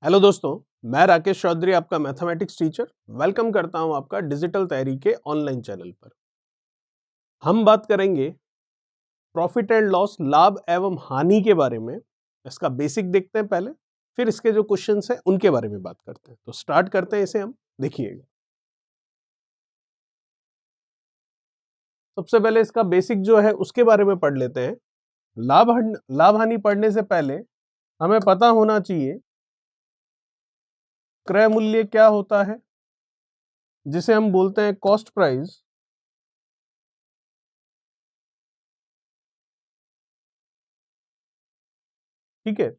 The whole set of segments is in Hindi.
हेलो दोस्तों, मैं राकेश चौधरी आपका मैथमेटिक्स टीचर वेलकम करता हूं आपका डिजिटल तैयारी के ऑनलाइन चैनल पर। हम बात करेंगे प्रॉफिट एंड लॉस, लाभ एवं हानि के बारे में। इसका बेसिक देखते हैं पहले, फिर इसके जो क्वेश्चंस हैं उनके बारे में बात करते हैं। तो स्टार्ट करते हैं इसे हम। देखिएगा, सबसे पहले इसका बेसिक जो है उसके बारे में पढ़ लेते हैं। लाभ हानि पढ़ने से पहले हमें पता होना चाहिए क्रय मूल्य क्या होता है, जिसे हम बोलते हैं कॉस्ट प्राइस। ठीक है,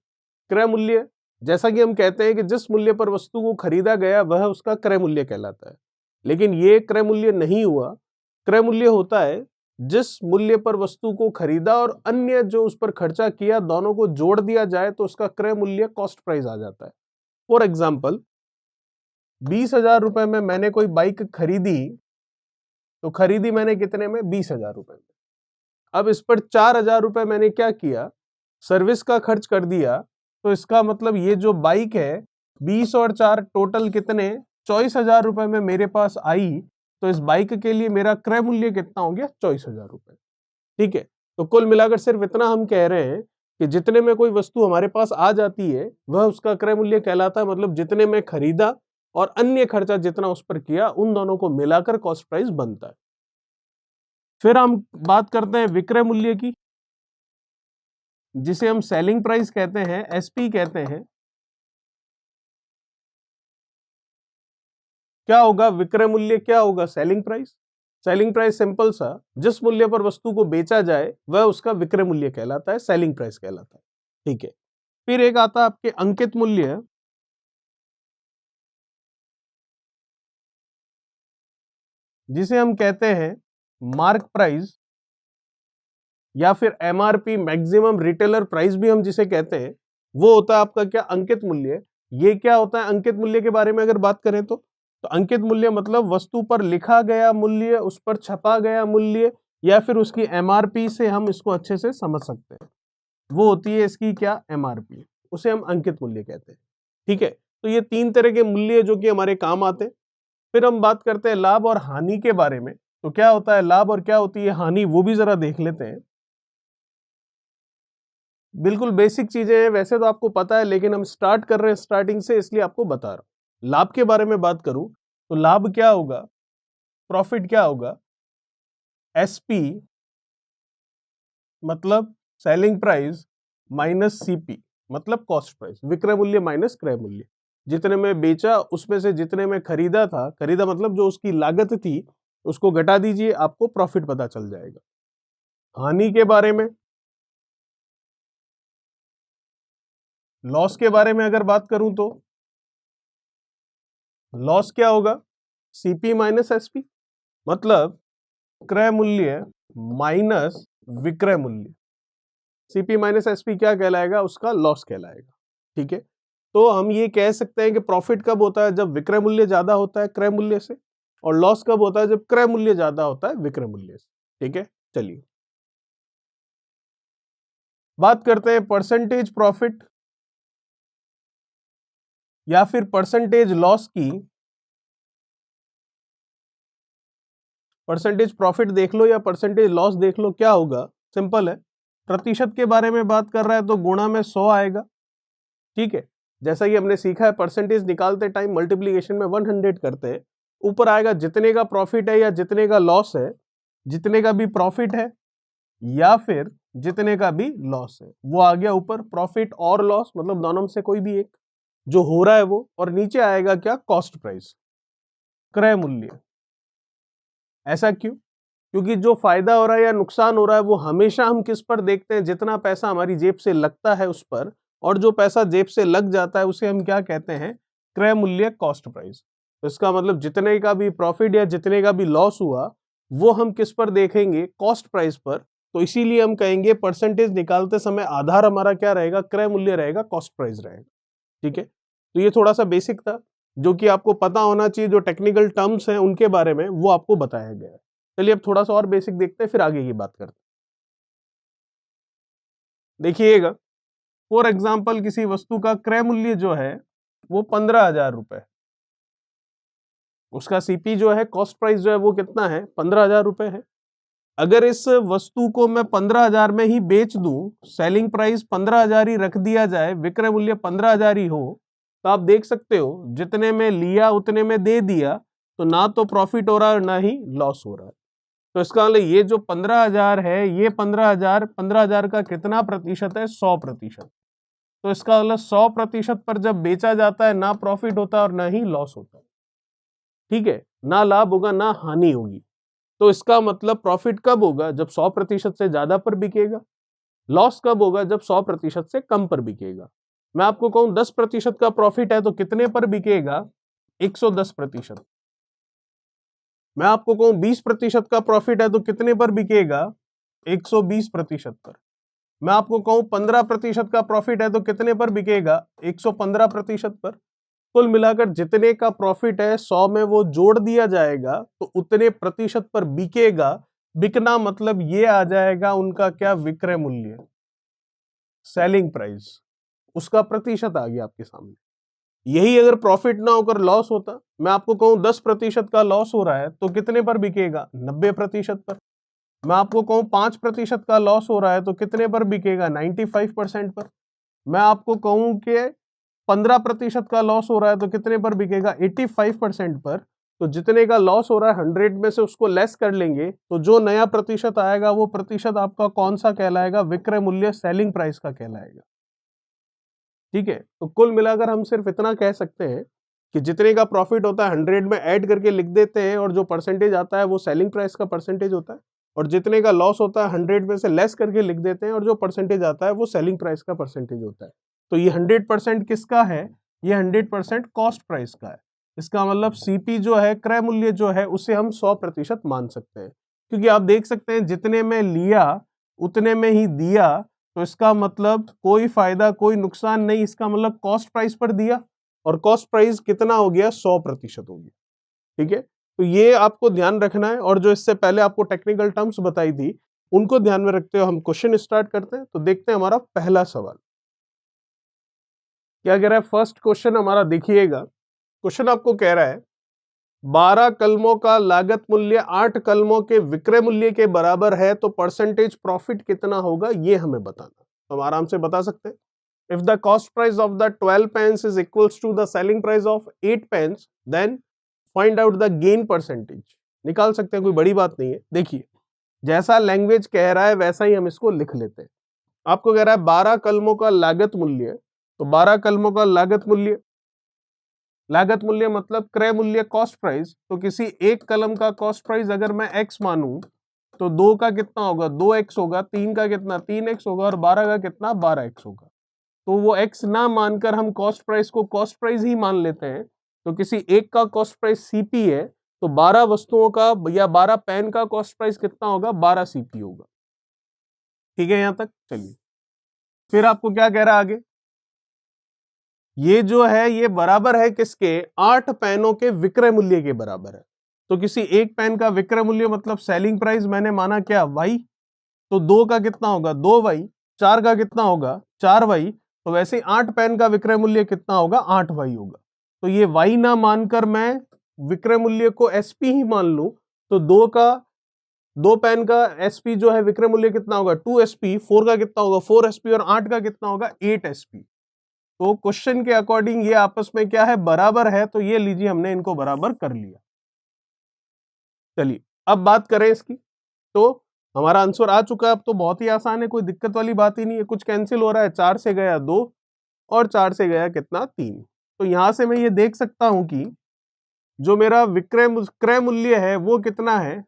क्रय मूल्य, जैसा कि हम कहते हैं कि जिस मूल्य पर वस्तु को खरीदा गया वह उसका क्रय मूल्य कहलाता है। लेकिन ये क्रय मूल्य नहीं हुआ। क्रय मूल्य होता है जिस मूल्य पर वस्तु को खरीदा और अन्य जो उस पर खर्चा किया, दोनों को जोड़ दिया जाए तो उसका क्रय मूल्य कॉस्ट प्राइस आ जाता है। फॉर एग्जाम्पल, 20,000 रुपए में मैंने कोई बाइक खरीदी, तो खरीदी मैंने कितने में? 20,000 रुपए में। अब इस पर 4,000 रुपए मैंने क्या किया? सर्विस का खर्च कर दिया। तो इसका मतलब ये जो बाइक है 20 और 4 टोटल कितने? 24,000 रुपए में मेरे पास आई। तो इस बाइक के लिए मेरा क्रय मूल्य कितना हो गया? 24,000 रुपए। ठीक है, तो कुल मिलाकर सिर्फ इतना हम कह रहे हैं कि जितने में कोई वस्तु हमारे पास आ जाती है वह उसका क्रय मूल्य कहलाता है। मतलब जितने में खरीदा और अन्य खर्चा जितना उस पर किया, उन दोनों को मिलाकर कॉस्ट प्राइस बनता है। फिर हम बात करते हैं विक्रय मूल्य की, जिसे हम सेलिंग प्राइस कहते हैं, एसपी कहते हैं। क्या होगा विक्रय मूल्य? क्या होगा selling price? Selling price simple सा, जिस मूल्य पर वस्तु को बेचा जाए वह उसका विक्रय मूल्य कहलाता है, सेलिंग प्राइस कहलाता है। ठीक है, फिर एक आता है आपके अंकित मूल्य, जिसे हम कहते हैं मार्क प्राइस या फिर एमआरपी, मैक्सिमम रिटेलर प्राइस भी हम जिसे कहते हैं। वो होता है आपका क्या? अंकित मूल्य। ये क्या होता है अंकित मूल्य के बारे में अगर बात करें तो अंकित मूल्य मतलब वस्तु पर लिखा गया मूल्य, उस पर छपा गया मूल्य, या फिर उसकी एमआरपी से हम इसको अच्छे से समझ सकते हैं। वो होती है इसकी क्या? एमआरपी। उसे हम अंकित मूल्य कहते हैं। ठीक है, तो ये 3 तरह के मूल्य जो कि हमारे काम आते हैं। फिर हम बात करते हैं लाभ और हानि के बारे में। तो क्या होता है लाभ और क्या होती है हानि, वो भी जरा देख लेते हैं। बिल्कुल बेसिक चीजें हैं, वैसे तो आपको पता है, लेकिन हम स्टार्ट कर रहे हैं स्टार्टिंग से, इसलिए आपको बता रहा हूं। लाभ के बारे में बात करूं तो लाभ क्या होगा? प्रॉफिट क्या होगा? एसपी मतलब सेलिंग प्राइस माइनस सीपी मतलब कॉस्ट प्राइस, विक्रय मूल्य माइनस क्रय मूल्य। जितने में बेचा उसमें से जितने में खरीदा था, खरीदा मतलब जो उसकी लागत थी उसको घटा दीजिए, आपको प्रॉफिट पता चल जाएगा। हानि के बारे में, लॉस के बारे में अगर बात करूं तो लॉस क्या होगा? सीपी माइनस एसपी मतलब क्रय मूल्य माइनस विक्रय मूल्य। सीपी माइनस एसपी क्या कहलाएगा? उसका लॉस कहलाएगा। ठीक है, तो हम ये कह सकते हैं कि प्रॉफिट कब होता है? जब विक्रय मूल्य ज्यादा होता है क्रय मूल्य से, और लॉस कब होता है? जब क्रय मूल्य ज्यादा होता है विक्रय मूल्य से। ठीक है, चलिए बात करते हैं परसेंटेज प्रॉफिट या फिर परसेंटेज लॉस की। परसेंटेज प्रॉफिट देख लो या परसेंटेज लॉस देख लो, क्या होगा? सिंपल है, प्रतिशत के बारे में बात कर रहा है तो गुणा में 100 आएगा। ठीक है, जैसा कि हमने सीखा है परसेंटेज निकालते टाइम मल्टीप्लिकेशन में 100 करते हैं। ऊपर आएगा जितने का प्रॉफिट है या जितने का लॉस है, जितने का भी प्रॉफिट है या फिर जितने का भी लॉस है, वो आ गया ऊपर। प्रॉफिट और लॉस मतलब दोनों में से कोई भी एक जो हो रहा है वो, और नीचे आएगा क्या? कॉस्ट प्राइस, क्रय मूल्य। ऐसा क्यों? क्योंकि जो फायदा हो रहा है या नुकसान हो रहा है वो हमेशा हम किस पर देखते हैं? जितना पैसा हमारी जेब से लगता है उस पर, और जो पैसा जेब से लग जाता है उसे हम क्या कहते हैं? क्रय मूल्य, कॉस्ट प्राइस। तो इसका मतलब जितने का भी प्रॉफिट या जितने का भी लॉस हुआ वो हम किस पर देखेंगे? कॉस्ट प्राइस पर। तो इसीलिए हम कहेंगे परसेंटेज निकालते समय आधार हमारा क्या रहेगा? क्रय मूल्य रहेगा, कॉस्ट प्राइस रहेगा। ठीक है, तो ये थोड़ा सा बेसिक था जो कि आपको पता होना चाहिए। जो टेक्निकल टर्म्स हैं उनके बारे में वो आपको बताया गया है। चलिए अब थोड़ा सा और बेसिक देखते हैं, फिर आगे की बात करते हैं। देखिएगा, फॉर एग्जाम्पल किसी वस्तु का क्रय मूल्य जो है वो 15,000 रुपए। उसका सीपी जो है, कॉस्ट प्राइस जो है वो कितना है, 15,000 रुपए है। अगर इस वस्तु को मैं 15,000 में ही बेच दूं, सेलिंग प्राइस 15,000 ही रख दिया जाए, विक्रय मूल्य 15,000 ही हो, तो आप देख सकते हो जितने में लिया उतने में दे दिया, तो ना तो प्रॉफिट हो रहा है ना ही लॉस हो रहा है। तो इसका मतलब ये जो 15,000 है, ये 15,000 का कितना प्रतिशत है, 100%। तो इसका मतलब 100% पर जब बेचा जाता है, ना प्रॉफिट होता है और ना ही लॉस होता है। ठीक है, ना लाभ होगा ना हानि होगी। तो इसका मतलब प्रॉफिट कब होगा, जब 100% से ज्यादा पर बिकेगा। लॉस कब होगा, जब 100% से कम पर बिकेगा। मैं आपको कहूं 10% का प्रॉफिट है तो कितने पर बिकेगा, 110%। मैं आपको कहूं 20% का प्रॉफिट है तो कितने पर बिकेगा, 120% पर। मैं आपको कहूं 15% का प्रॉफिट है तो कितने पर बिकेगा, 115% पर। कुल मिलाकर जितने का प्रॉफिट है 100 में वो जोड़ दिया जाएगा तो उतने प्रतिशत पर बिकेगा। बिकना मतलब ये आ जाएगा उनका क्या, विक्रय मूल्य, सेलिंग प्राइस, उसका प्रतिशत आ गया आपके सामने। यही अगर प्रॉफिट ना होकर लॉस होता, मैं आपको कहूं 10% का लॉस हो रहा है तो कितने पर बिकेगा, 90% पर। मैं आपको कहूं 5% का लॉस हो रहा है तो कितने पर बिकेगा, 95% पर। मैं आपको कहूं कि 15% का लॉस हो रहा है तो कितने पर बिकेगा, 85% पर। तो जितने का लॉस हो रहा है 100 में से उसको लेस कर लेंगे तो जो नया प्रतिशत आएगा वो प्रतिशत आपका कौन सा कहलाएगा, विक्रय मूल्य, सेलिंग प्राइस का कहलाएगा। ठीक है, तो कुल मिलाकर हम सिर्फ इतना कह सकते हैं कि जितने का प्रॉफिट होता है 100 में ऐड करके लिख देते हैं और जो परसेंटेज आता है वो सेलिंग प्राइस का परसेंटेज होता है, और जितने का लॉस होता है 100 में से लेस करके लिख देते हैं और जो परसेंटेज आता है वो सेलिंग प्राइस का परसेंटेज होता है। तो ये 100% किसका है, ये 100% कॉस्ट प्राइस का है। इसका मतलब सीपी जो है, क्रय मूल्य जो है, उसे हम 100% मान सकते हैं, क्योंकि आप देख सकते हैं जितने में लिया उतने में ही दिया। तो इसका मतलब कोई फायदा कोई नुकसान नहीं, इसका मतलब कॉस्ट प्राइस पर दिया और कॉस्ट प्राइस कितना हो गया, 100% हो गया। ठीक है, तो ये आपको ध्यान रखना है, और जो इससे पहले आपको टेक्निकल टर्म्स बताई थी उनको ध्यान में रखते हुए हम क्वेश्चन स्टार्ट करते हैं। तो देखते हैं हमारा पहला सवाल क्या कह रहा है। फर्स्ट क्वेश्चन हमारा देखिएगा, क्वेश्चन आपको कह रहा है 12 कलमों का लागत मूल्य 8 कलमों के विक्रय मूल्य के बराबर है तो परसेंटेज प्रॉफिट कितना होगा, ये हमें बताना। तो हम आराम से बता सकते हैं, if the cost price of the 12 pence is equals to the selling price of 8 pence then find out the gain percentage. निकाल सकते हैं, कोई बड़ी बात नहीं है। देखिए, जैसा लैंग्वेज कह रहा है वैसा ही हम इसको लिख लेते हैं। आपको कह रहा है 12 कलमों का लागत मूल्य, तो 12 कलमों का लागत मूल्य, लागत मूल्य मतलब क्रय मूल्य, कॉस्ट प्राइस। तो किसी एक कलम का कॉस्ट प्राइस अगर मैं x मानूं तो 2 का कितना होगा, 2x होगा, 3 का कितना, 3x होगा, और 12 का कितना, 12x होगा। तो वो x ना मानकर हम कॉस्ट प्राइस को कॉस्ट प्राइस ही मान लेते हैं। तो किसी एक का कॉस्ट प्राइस सीपी है तो 12 वस्तुओं का या 12 पेन का कॉस्ट प्राइस कितना होगा, 12 सीपी होगा। ठीक है, यहां तक चलिए। फिर आपको क्या कह रहा है आगे, ये जो है ये बराबर है किसके, 8 पेनों के विक्रय मूल्य के बराबर है। तो किसी एक पेन का विक्रय मूल्य मतलब सेलिंग प्राइस मैंने माना क्या, y। तो 2 का कितना होगा, 2y। 4 का कितना होगा, 4y। तो वैसे 8 पेन का विक्रय मूल्य कितना होगा, 8y होगा। तो ये y ना मानकर मैं विक्रय मूल्य को sp ही मान लूं तो 2 पेन का sp जो है विक्रय मूल्य कितना होगा, 2sp। 4 का कितना होगा, 4sp, और 8 का कितना होगा, 8sp। तो क्वेश्चन के अकॉर्डिंग ये आपस में क्या है, बराबर है। तो ये लीजिए हमने इनको बराबर कर लिया। चलिए अब बात करें इसकी, तो हमारा आंसर आ चुका है। अब तो बहुत ही आसान है, कोई दिक्कत वाली बात ही नहीं है। कुछ कैंसिल हो रहा है, 4 से गया 2 और 4 से गया कितना, 3। तो यहां से मैं ये देख सकता हूं कि जो मेरा क्रय मूल्य है वो कितना है,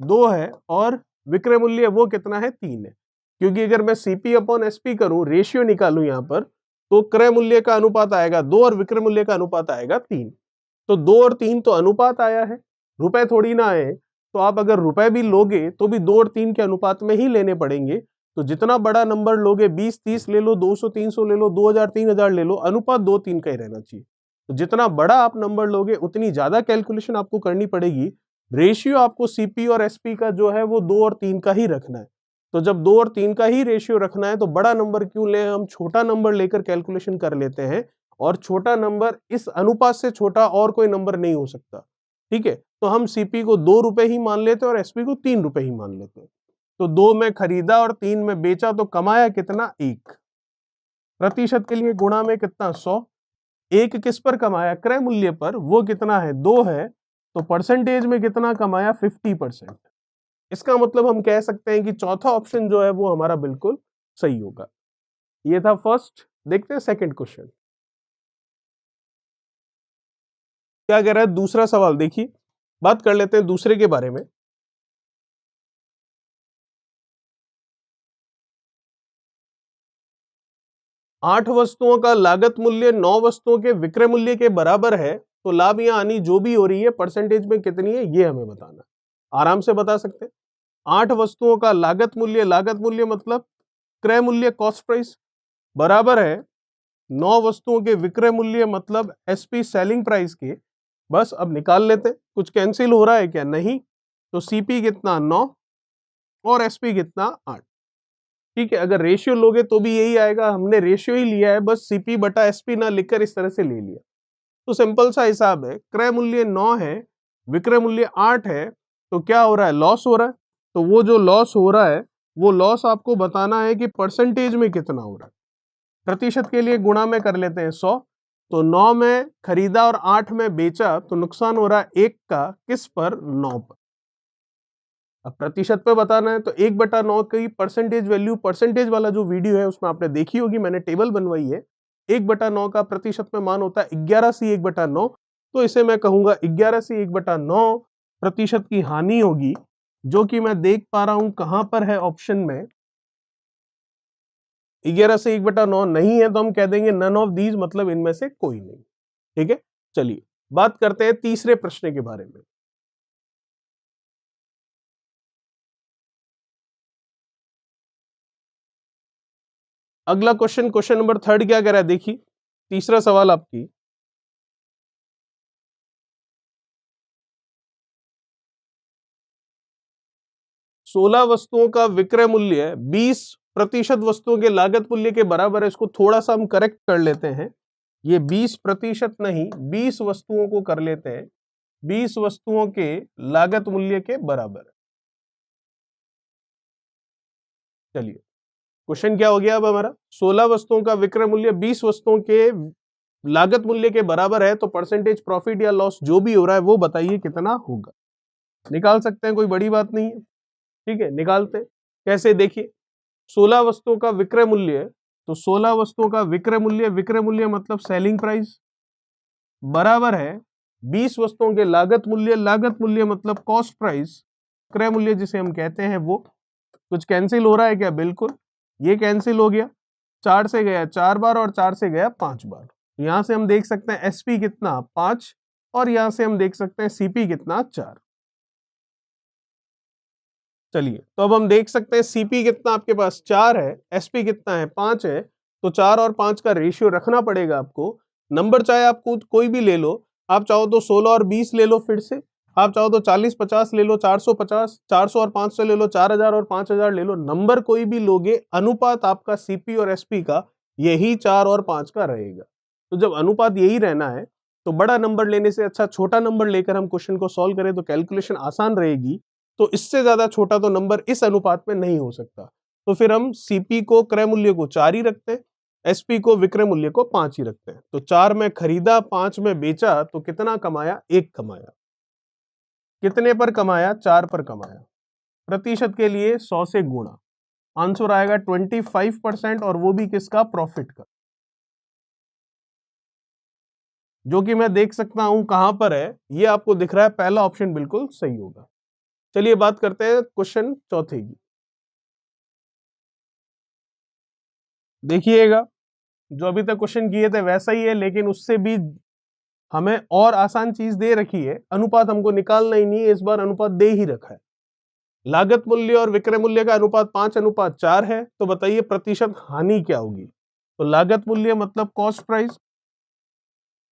2 है, और विक्रय मूल्य वो कितना है, 3 है। क्योंकि अगर मैं सीपी अपॉन एसपी करूं, रेशियो निकालूं यहां पर, तो क्रय मूल्य का अनुपात आएगा 2 और विक्रय मूल्य का अनुपात आएगा 3। तो 2 और 3 तो अनुपात आया है, रुपए थोड़ी ना आए। तो आप अगर रुपए भी लोगे तो भी 2 और 3 के अनुपात में ही लेने पड़ेंगे। तो जितना बड़ा नंबर लोगे, 20 30 ले लो, 200 300 ले लो, 2000 3000 ले लो, अनुपात 2 3 का ही रहना चाहिए। तो जितना बड़ा आप नंबर लोगे उतनी ज्यादा कैलकुलेशन आपको करनी पड़ेगी। रेशियो आपको सीपी और एसपी का जो है वो 2 और 3 का ही रखना है। तो जब 2 और 3 का ही रेशियो रखना है तो बड़ा नंबर क्यों ले, हम छोटा नंबर लेकर कैलकुलेशन कर लेते हैं और छोटा नंबर इस अनुपात से छोटा और कोई नंबर नहीं हो सकता, ठीक है। तो हम सीपी को 2 रुपए ही मान लेते हैं और एसपी को 3 रुपए ही मान लेते हैं। तो 2 में खरीदा और 3 में बेचा, तो कमाया कितना? 1। प्रतिशत के लिए गुणा में कितना? 100। 1 किस पर कमाया? क्रय मूल्य पर, वो कितना है? 2 है। तो परसेंटेज में कितना कमाया? 50%। इसका मतलब हम कह सकते हैं कि चौथा ऑप्शन जो है वो हमारा बिल्कुल सही होगा। ये था फर्स्ट। देखते हैं सेकंड क्वेश्चन क्या कह रहा है। दूसरा सवाल देखिए, बात कर लेते हैं दूसरे के बारे में। 8 वस्तुओं का लागत मूल्य 9 वस्तुओं के विक्रय मूल्य के बराबर है, तो लाभ या हानि जो भी हो रही है परसेंटेज में कितनी है, ये हमें बताना है। आराम से बता सकते हैं। 8 वस्तुओं का लागत मूल्य मतलब क्रय मूल्य, कॉस्ट प्राइस, बराबर है 9 वस्तुओं के विक्रय मूल्य मतलब एसपी, सेलिंग प्राइस के। बस अब निकाल लेते हैं। कुछ कैंसिल हो रहा है क्या? नहीं। तो सीपी कितना? 9 और एसपी कितना? 8। ठीक है, अगर रेशियो लोगे तो भी यही आएगा। हमने रेशियो ही लिया है, बस सीपी बटा एसपी ना लिखकर इस तरह से ले लिया। तो सिंपल सा हिसाब है, क्रय मूल्य 9 है, विक्रय मूल्य 8 है, तो क्या हो रहा है? लॉस हो रहा है। तो वो जो लॉस हो रहा है, वो लॉस आपको बताना है कि परसेंटेज में कितना हो रहा है। प्रतिशत के लिए गुणा में कर लेते हैं 100। तो 9 में खरीदा और 8 में बेचा, तो नुकसान हो रहा है 1 का। किस पर? 9 पर। अब प्रतिशत पे बताना है, तो 1/9 की परसेंटेज वैल्यू, परसेंटेज वाला जो वीडियो है उसमें आपने देखी होगी, मैंने टेबल बनवाई है। 1/9 का प्रतिशत में मान होता है 11c/1/9। तो इसे मैं कहूंगा 11c/1/9 प्रतिशत की हानि होगी, जो कि मैं देख पा रहा हूं कहां पर है ऑप्शन में। 11c/1/9 नहीं है, तो हम कह देंगे नन ऑफ दीज, मतलब इनमें से कोई नहीं। ठीक है, चलिए बात करते हैं तीसरे प्रश्न के बारे में। अगला क्वेश्चन, क्वेश्चन नंबर 3 क्या कह रहा है, देखिए तीसरा सवाल आपकी। 16 वस्तुओं का विक्रय मूल्य 20% वस्तुओं के लागत मूल्य के बराबर है। इसको थोड़ा सा हम करेक्ट कर लेते हैं। ये 20% नहीं, 20 वस्तुओं को कर लेते हैं। 20 वस्तुओं के लागत मूल्य के बराबर है। चलिए, क्वेश्चन क्या हो गया अब हमारा? 16 वस्तुओं का विक्रय मूल्य 20 वस्तुओं के लागत मूल्य के बराबर है, तो परसेंटेज प्रॉफिट या लॉस जो भी हो रहा है वो बताइए कितना होगा। निकाल सकते हैं, कोई बड़ी बात नहीं है। ठीक है, निकालते हैं। कैसे? देखिए, 16 वस्तुओं का विक्रय मूल्य, तो 16 वस्तुओं का विक्रय मूल्य मतलब सेलिंग प्राइस, बराबर है 20 वस्तुओं के लागत मूल्य मतलब कॉस्ट प्राइस, क्रय मूल्य जिसे हम कहते हैं वो। कुछ कैंसिल हो रहा है क्या? बिल्कुल, ये कैंसिल हो गया। 4 से गया 4 बार और 4 से गया 5 बार। यहां से हम देख सकते हैं एसपी कितना? 5, और यहां से हम देख सकते हैं सीपी कितना? 4। चलिए, तो अब हम देख सकते हैं सीपी कितना आपके पास? 4 है, एसपी कितना है? 5 है। तो 4 और 5 का रेशियो रखना पड़ेगा आपको। नंबर चाहे आप कोई भी ले लो, आप चाहो तो 16 और 20 ले लो, फिर से आप चाहो तो 40-50 ले लो, 450, 400 और 500 ले लो, 4000 और 5000 ले लो। नंबर कोई भी लोगे, अनुपात आपका सीपी और एसपी का यही 4 और 5 का रहेगा। तो जब अनुपात यही रहना है, तो बड़ा नंबर लेने से अच्छा छोटा नंबर लेकर हम क्वेश्चन को सॉल्व करें तो कैलकुलेशन आसान रहेगी। तो इससे ज्यादा छोटा तो नंबर इस अनुपात में नहीं हो सकता। तो फिर हम सीपी को क्रय मूल्य को 4 ही रखते हैं, एसपी को विक्रय मूल्य को 5 ही रखते हैं। तो 4 में खरीदा, 5 में बेचा, तो कितना कमाया? 1 कमाया। कितने पर कमाया? 4 पर कमाया। प्रतिशत के लिए 100 से गुणा, आंसर आएगा 25%, और वो भी किसका? प्रॉफिट का। जो कि मैं देख सकता हूं कहां पर है, ये आपको दिख रहा है, पहला ऑप्शन बिल्कुल सही होगा। चलिए बात करते हैं क्वेश्चन चौथे की। देखिएगा, जो अभी तक क्वेश्चन किए थे वैसा ही है, लेकिन उससे भी हमें और आसान चीज दे रखी है। अनुपात हमको निकालना ही नहीं है, इस बार अनुपात दे ही रखा है। लागत मूल्य और विक्रय मूल्य का अनुपात 5:4 है। तो बताइए प्रतिशत हानि क्या होगी? तो लागत मूल्य मतलब कॉस्ट प्राइस,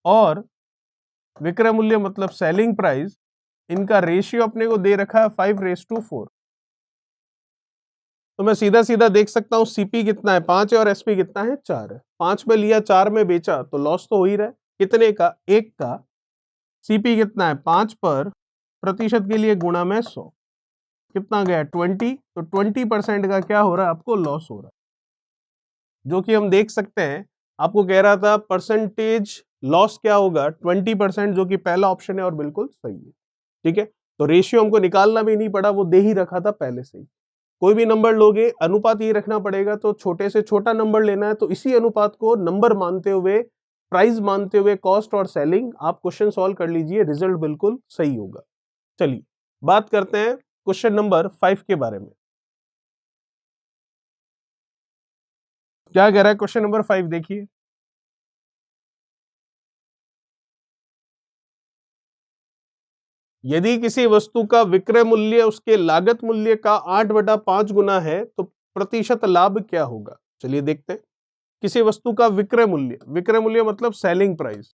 और विक्रय मूल्य मतलब सेलिंग प्राइस, इनका रेशियो अपने को दे रखा है 5:4। तो मैं सीधा सीधा देख सकता हूँ सीपी कितना है 5 है और एसपी कितना है 4 है। 5 में लिया 4 में बेचा तो लॉस तो हो ही रहा है। कितने का? 1 का। सीपी कितना है 5 पर प्रतिशत के लिए गुणा में 100 कितना गया 20। तो 20% का क्या हो रहा है आपको? लॉस हो रहा है, जो कि हम देख सकते हैं। आपको कह रहा था परसेंटेज लॉस क्या होगा 20%, जो कि पहला ऑप्शन है और बिल्कुल सही है। ठीक है, तो रेशियो हमको निकालना भी नहीं पड़ा, वो दे ही रखा था पहले से ही। कोई भी नंबर लोगे अनुपात ये रखना पड़ेगा, तो छोटे से छोटा नंबर लेना है, तो इसी अनुपात को नंबर मानते हुए, प्राइस मानते हुए, कॉस्ट और सेलिंग आप क्वेश्चन सॉल्व कर लीजिए, रिजल्ट बिल्कुल सही होगा। चलिए बात करते हैं क्वेश्चन नंबर 5 के बारे में। क्या कह रहा है क्वेश्चन नंबर 5? देखिए, यदि किसी वस्तु का विक्रय मूल्य उसके लागत मूल्य का 8/5 गुना है तो प्रतिशत लाभ क्या होगा? चलिए देखते हैं। किसी वस्तु का विक्रय मूल्य मतलब सेलिंग प्राइस,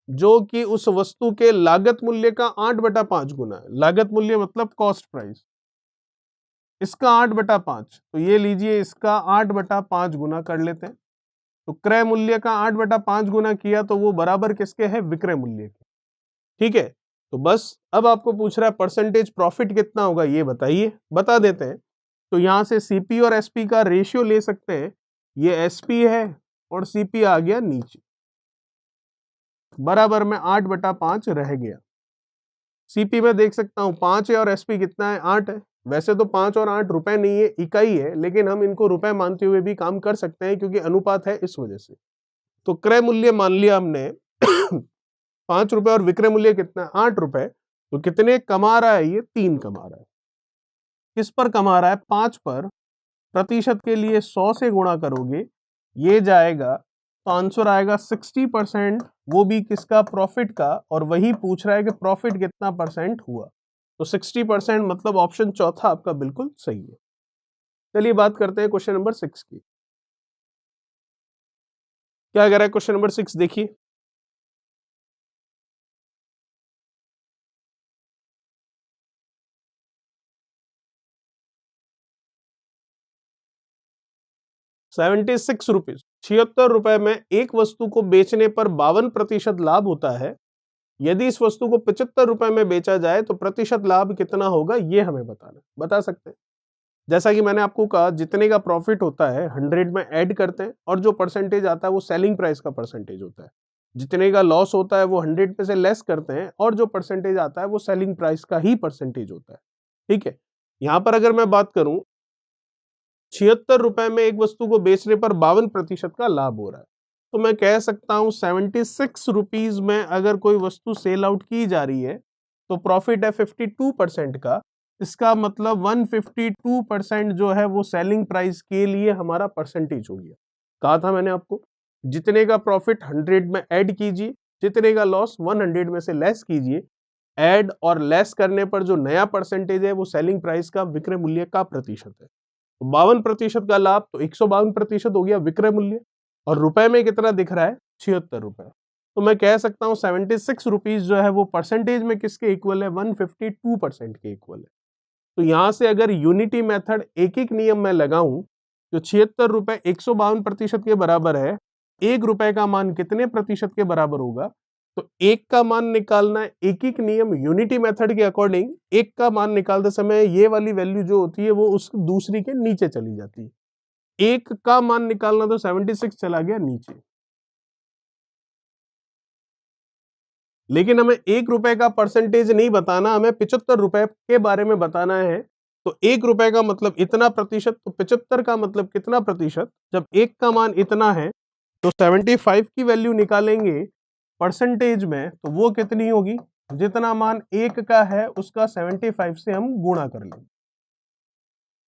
जो कि उस वस्तु के लागत मूल्य का 8/5 गुना है। लागत मूल्य मतलब कॉस्ट प्राइस, इसका 8/5, तो ये लीजिए इसका 8/5 गुना कर लेते हैं। तो क्रय मूल्य का 8/5 गुना किया तो वो बराबर किसके है? विक्रय मूल्य के। ठीक है, तो बस अब आपको पूछ रहा है परसेंटेज प्रॉफिट कितना होगा ये बताइए। बता देते हैं। तो यहां से सीपी और एसपी का रेशियो ले सकते हैं। ये एसपी है और सीपी आ गया नीचे, बराबर में 8/5 रह गया। सीपी में देख सकता हूं 5 है और एसपी कितना है? 8 है। वैसे तो 5 और 8 रुपए नहीं है, इकाई है, लेकिन हम इनको रुपए मानते हुए भी काम कर सकते हैं क्योंकि अनुपात है इस वजह से। तो क्रय मूल्य मान लिया हमने 5 रुपए और विक्रय मूल्य कितना है? 8 रुपए। तो कितने कमा रहा है? ये 3 कमा रहा है। किस पर कमा रहा है? 5 पर। प्रतिशत के लिए 100 से गुणा करोगे, ये जाएगा तो आंसर आएगा 60%, वो भी किसका? प्रॉफिट का। और वही पूछ रहा है कि प्रॉफिट कितना परसेंट हुआ, तो 60%, मतलब ऑप्शन चौथा आपका बिल्कुल सही है। चलिए बात करते हैं क्वेश्चन नंबर 6 की। क्या कह रहा है क्वेश्चन नंबर 6? देखिए, ₹76, 76 रुपए में एक वस्तु को बेचने पर 52% लाभ होता है। यदि इस वस्तु को 75 रुपए में बेचा जाए तो प्रतिशत लाभ कितना होगा, ये हमें बताना। बता सकते हैं। जैसा कि मैंने आपको कहा, जितने का प्रॉफिट होता है 100 में ऐड करते हैं और जो परसेंटेज आता है वो सेलिंग प्राइस का परसेंटेज होता है। जितने का लॉस होता है वो 100 में से लेस करते हैं और जो परसेंटेज आता है वो सेलिंग प्राइस का ही परसेंटेज होता है। ठीक है, यहां पर अगर मैं बात करूं, 76 रुपए में एक वस्तु को बेचने पर 52% का लाभ हो रहा है, तो मैं कह सकता हूं 76 रुपीज में अगर कोई वस्तु सेल आउट की जा रही है तो प्रॉफिट है 52% का। इसका मतलब 152% जो है वो सेलिंग प्राइस के लिए हमारा परसेंटेज हो गया। कहा था मैंने आपको, जितने का प्रॉफिट 100 में ऐड कीजिए, जितने का लॉस 100 में से लेस कीजिए। ऐड और लेस करने पर जो नया परसेंटेज है वो सेलिंग प्राइस का, विक्रय मूल्य का प्रतिशत है। तो 52% का लाभ, तो 152% हो गया विक्रय मूल्य। और रुपए में कितना दिख रहा है? 76 रुपए। तो मैं कह सकता हूं 76 रुपीज जो है वो परसेंटेज में किसके इक्वल है? 152% के इक्वल है। तो यहां से अगर यूनिटी मेथड एक एक नियम में लगाऊं तो 76 रुपए 152% के बराबर है। 1 रुपए का मान कितने प्रतिशत के बराबर होगा? तो 1 का मान निकालना है। एक एक नियम यूनिटी मेथड के अकॉर्डिंग 1 का मान निकालते समय ये वाली वैल्यू जो होती है वो उस दूसरी के नीचे चली जाती है। 1 का मान निकालना तो 76 चला गया नीचे। लेकिन हमें 1 रुपए का परसेंटेज नहीं बताना, हमें 75 रुपए के बारे में बताना है। तो 1 रुपए का मतलब इतना प्रतिशत, तो 75 का मतलब कितना प्रतिशत? जब 1 का मान इतना है तो 75 की वैल्यू निकालेंगे परसेंटेज में, तो वो कितनी होगी? जितना मान 1 का है उसका 75 से हम गुणा कर लेंगे।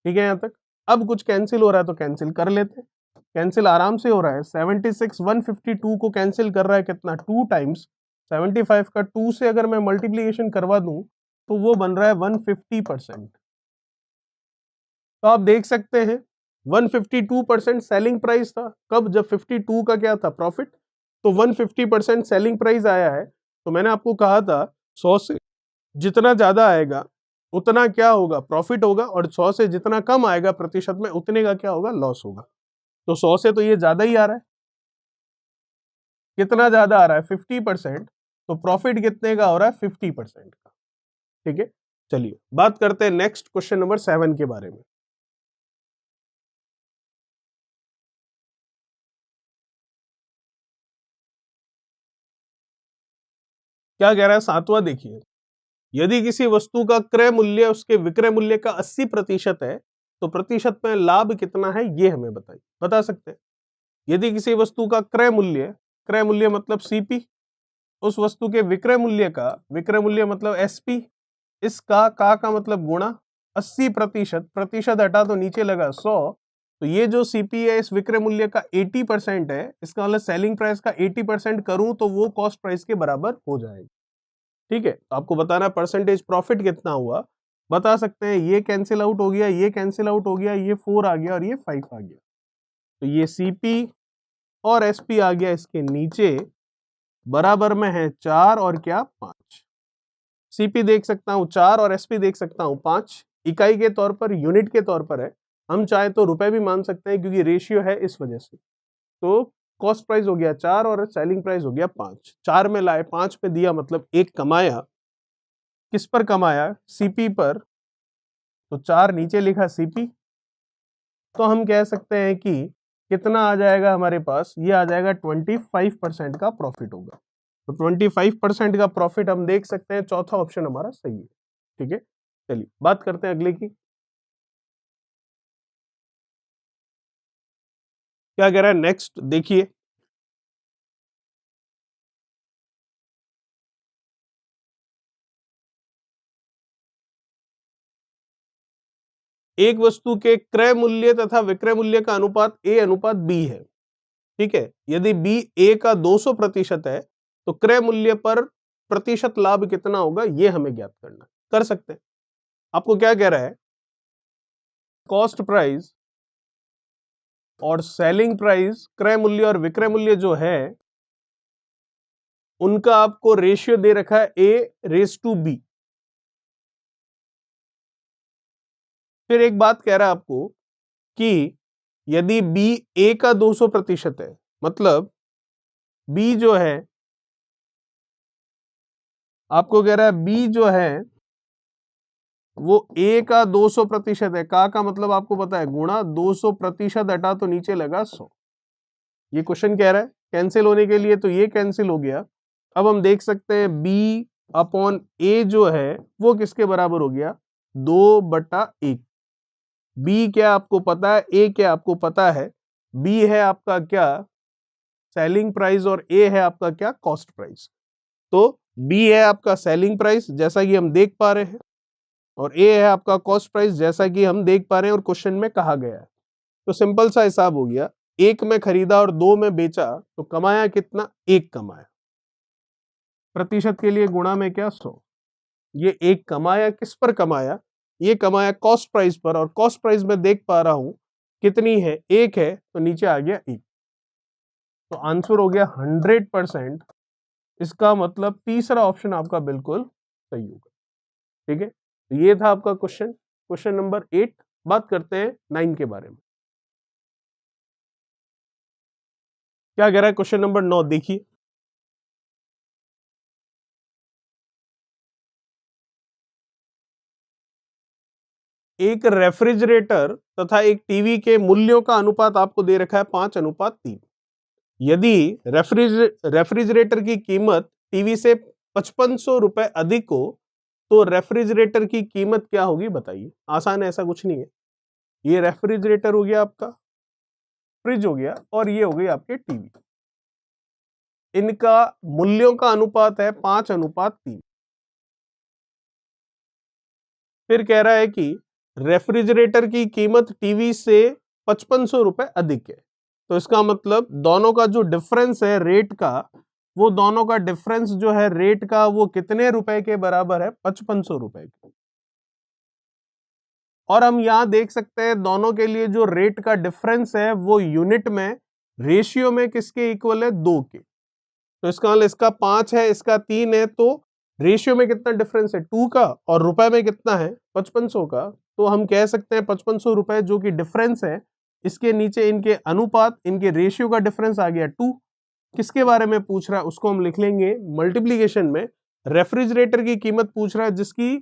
ठीक है यहां तक? अब कुछ कैंसिल हो रहा है तो कैंसिल कर लेते हैं। कैंसिल आराम से हो रहा है। 76 152 को कैंसिल कर रहा है कितना? 2 टाइम्स। 75 का 2 से अगर मैं मल्टीप्लीकेशन करवा दूं तो वो बन रहा है 150%। तो आप देख सकते हैं 152% सेलिंग प्राइस था। कब? जब 52 का क्या था? प्रॉफिट। तो 150% सेलिंग प्राइस आया है। तो मैंने आपको कहा था 100 से जितना ज्यादा आएगा उतना क्या होगा, प्रॉफिट होगा, और 100 से जितना कम आएगा प्रतिशत में उतने का क्या होगा, लॉस होगा। तो 100 से तो ये ज्यादा ही आ रहा है, कितना ज्यादा आ रहा है, 50%, तो प्रॉफिट कितने का हो रहा है, 50% का। ठीक है, चलिए बात करते हैं नेक्स्ट क्वेश्चन नंबर 7 के बारे में। क्या कह रहा है 7वां, देखिए, यदि किसी वस्तु का क्रय मूल्य उसके विक्रय मूल्य का 80% है तो प्रतिशत में लाभ कितना है, ये हमें बताइए, बता सकते हैं। यदि किसी वस्तु का क्रय मूल्य मतलब सीपी, उस वस्तु के विक्रय मूल्य का, विक्रय मूल्य मतलब एसपी, इसका का मतलब गुणा 80%, प्रतिशत हटा तो नीचे लगा 100, तो ये जो सीपी है इस विक्रय मूल्य का 80% है, इसका मतलब सेलिंग प्राइस का 80% करूं तो वो कॉस्ट प्राइस के बराबर हो जाएगा। ठीक है, तो आपको बताना परसेंटेज प्रॉफिट कितना हुआ, बता सकते हैं। ये कैंसिल आउट हो गया, ये कैंसिल आउट हो गया, ये 4 आ गया और ये 5 आ गया, तो ये सीपी और एसपी आ गया इसके नीचे, बराबर में है 4 और क्या 5। सीपी देख सकता हूं 4 और एसपी देख सकता हूं 5, इकाई के तौर पर, यूनिट के तौर पर है, हम चाहे तो रुपए भी मान सकते हैं क्योंकि रेशियो है इस वजह से। तो कॉस्ट प्राइस हो गया 4 और सेलिंग प्राइस हो गया 5, 4 में लाए 5 पे दिया, मतलब 1 कमाया, किस पर कमाया, सीपी पर, तो 4 नीचे लिखा सीपी, तो हम कह सकते हैं कि कितना आ जाएगा हमारे पास, ये आ जाएगा 25% का प्रॉफिट होगा। तो 25% का प्रॉफिट हम देख सकते हैं, चौथा ऑप्शन हमारा सही है। ठीक है, चलिए बात करते हैं अगले की। क्या कह रहा है नेक्स्ट, देखिए, एक वस्तु के क्रय मूल्य तथा विक्रय मूल्य का अनुपात A अनुपात B है। ठीक है, यदि B A का 200% है तो क्रय मूल्य पर प्रतिशत लाभ कितना होगा, ये हमें ज्ञात करना है। कर सकते हैं। आपको क्या कह रहा है, कॉस्ट प्राइस और सेलिंग प्राइस, क्रय मूल्य और विक्रय मूल्य जो है उनका आपको रेशियो दे रखा है A/B। फिर एक बात कह रहा है आपको कि यदि B A का 200% है, मतलब B जो है, आपको कह रहा है B जो है वो A का 200% है, का मतलब आपको पता है गुणा 200% हटा तो नीचे लगा 100। ये क्वेश्चन कह रहा है कैंसिल होने के लिए, तो ये कैंसिल हो गया। अब हम देख सकते हैं B/A जो है वो किसके बराबर हो गया, 2/1। B क्या आपको पता है, A क्या आपको पता है। B है आपका क्या, सेलिंग प्राइस, और A है आपका क्या, कॉस्ट प्राइस। तो B है आपका सेलिंग प्राइस जैसा कि हम देख पा रहे हैं, और A है आपका कॉस्ट प्राइस जैसा कि हम देख पा रहे हैं और क्वेश्चन में कहा गया है। तो सिंपल सा हिसाब हो गया, 1 में खरीदा और 2 में बेचा तो कमाया कितना, 1 कमाया। प्रतिशत के लिए गुणा में क्या, 100। ये 1 कमाया, किस पर कमाया, ये कमाया कॉस्ट प्राइस पर, और कॉस्ट प्राइस में देख पा रहा हूं कितनी है, 1 है, तो नीचे आ गया 1। तो आंसर हो गया 100%। इसका मतलब तीसरा ऑप्शन आपका बिल्कुल सही होगा। ठीक है, तो ये था आपका क्वेश्चन, क्वेश्चन नंबर 8। बात करते हैं 9 के बारे में। क्या कह रहा है क्वेश्चन नंबर 9, देखिए, एक रेफ्रिजरेटर तथा एक टीवी के मूल्यों का अनुपात आपको दे रखा है 5:3। यदि रेफ्रिजरेटर की कीमत टीवी से 5500 रुपए अधिक हो तो रेफ्रिजरेटर की कीमत क्या होगी, बताइए। आसान है, ऐसा कुछ नहीं है। ये रेफ्रिजरेटर हो गया आपका, फ्रिज हो गया, और ये हो गई आपके टीवी। इनका मूल्यों का अनुपात है 5:3। फिर कह रहा है कि रेफ्रिजरेटर की कीमत टीवी से 5500 रुपए अधिक है, तो इसका मतलब दोनों का जो डिफरेंस है रेट का, वो दोनों का डिफरेंस जो है रेट का, वो कितने रुपए के बराबर है, 5500 रुपए के। और हम यहां देख सकते हैं दोनों के लिए जो रेट का डिफरेंस है वो यूनिट में, रेशियो में किसके इक्वल है, 2 के। तो इसका मतलब इसका 5 है, इसका 3 है, तो रेशियो में कितना डिफरेंस है 2 का और रुपए में कितना है 5500 का, तो हम कह सकते हैं 5500 रुपए जो कि डिफरेंस है, इसके नीचे इनके अनुपात, इनके रेशियो का डिफरेंस आ गया 2। किसके बारे में पूछ रहा है उसको हम लिख लेंगे मल्टीप्लीकेशन में, रेफ्रिजरेटर की कीमत पूछ रहा है जिसकी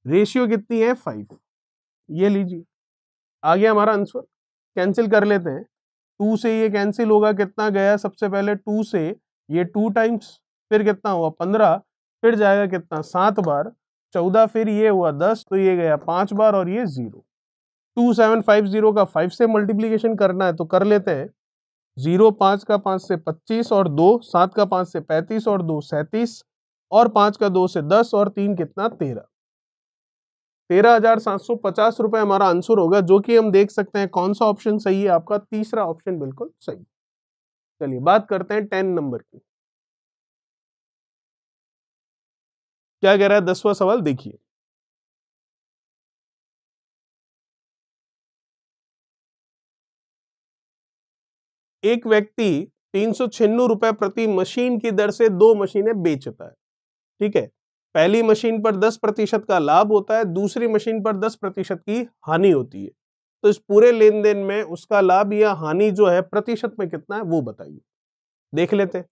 रेशियो कितनी है 5। ये लीजिए आ गया हमारा आंसर। कैंसिल कर लेते हैं, 2 से ये कैंसिल होगा, कितना गया सबसे पहले 2 से ये 2 टाइम्स, फिर कितना हुआ 15, फिर जाएगा कितना 7 बार, 14, फिर ये हुआ 10, तो ये गया 5 बार और ये 0। 2750 का 5 से मल्टीप्लीकेशन करना है तो कर लेते हैं। 0 5 का 5 से 25 और 2 7 का 5 से 35 और 2 37 और 5 का 2 से 10 और 3 कितना 13। 13,750 रुपए हमारा आंसर होगा, जो कि हम देख सकते हैं कौन सा ऑप्शन सही है आपका, तीसरा ऑप्शन बिल्कुल सही। चलिए बात करते हैं 10 नंबर की। क्या कह रहा है 10वां सवाल देखिए। एक व्यक्ति 396 रुपए प्रति मशीन की दर से 2 मशीनें बेचता है, ठीक है। पहली मशीन पर 10% का लाभ होता है, दूसरी मशीन पर 10% की हानि होती है। तो इस पूरे लेन देन में उसका लाभ या हानि जो है प्रतिशत में कितना है वो बताइए। देख लेते हैं।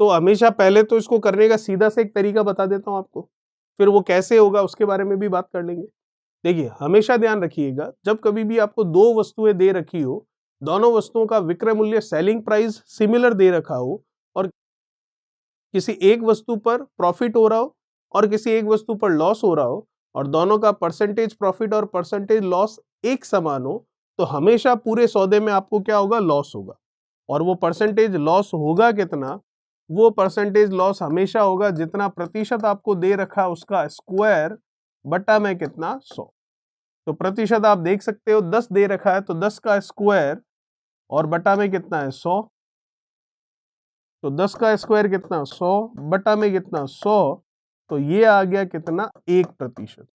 तो हमेशा पहले तो इसको करने का सीधा से एक तरीका बता देता हूं आपको, फिर वो कैसे होगा उसके बारे में भी बात कर लेंगे। देखिए हमेशा ध्यान रखिएगा, जब कभी भी आपको 2 वस्तुएं दे रखी हो, दोनों वस्तुओं का विक्रय मूल्य सेलिंग प्राइस सिमिलर दे रखा हो और किसी एक वस्तु पर प्रॉफिट हो रहा हो और किसी एक वस्तु पर लॉस हो रहा हो और दोनों का परसेंटेज प्रॉफिट और परसेंटेज लॉस एक समान हो, तो हमेशा पूरे सौदे में आपको क्या होगा, लॉस होगा। और वो परसेंटेज लॉस होगा कितना, वो परसेंटेज लॉस हमेशा होगा जितना प्रतिशत आपको दे रखा उसका स्क्वायर बटा में कितना 100। तो प्रतिशत आप देख सकते हो 10 दे रखा है तो 10 का स्क्वायर और बटा में कितना है 100, तो 10 का स्क्वायर कितना 100 बटा में कितना 100, तो ये आ गया कितना 1%।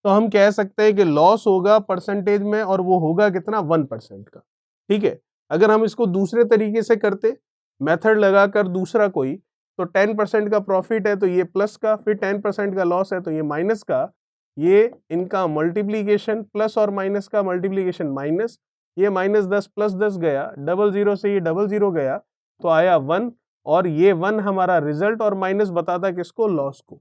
तो हम कह सकते हैं कि लॉस होगा परसेंटेज में और वो होगा कितना 1% का, ठीक है। अगर हम इसको दूसरे तरीके से करते, मेथड लगाकर दूसरा कोई, तो 10% का प्रॉफिट है तो ये प्लस का, फिर 10% का लॉस है तो ये माइनस का, ये इनका मल्टीप्लीकेशन प्लस और माइनस का मल्टीप्लीकेशन माइनस, ये -10 प्लस 10 गया, 00 से ये 00 गया तो आया 1 और ये 1 हमारा रिजल्ट और माइनस बताता किसको, लॉस को।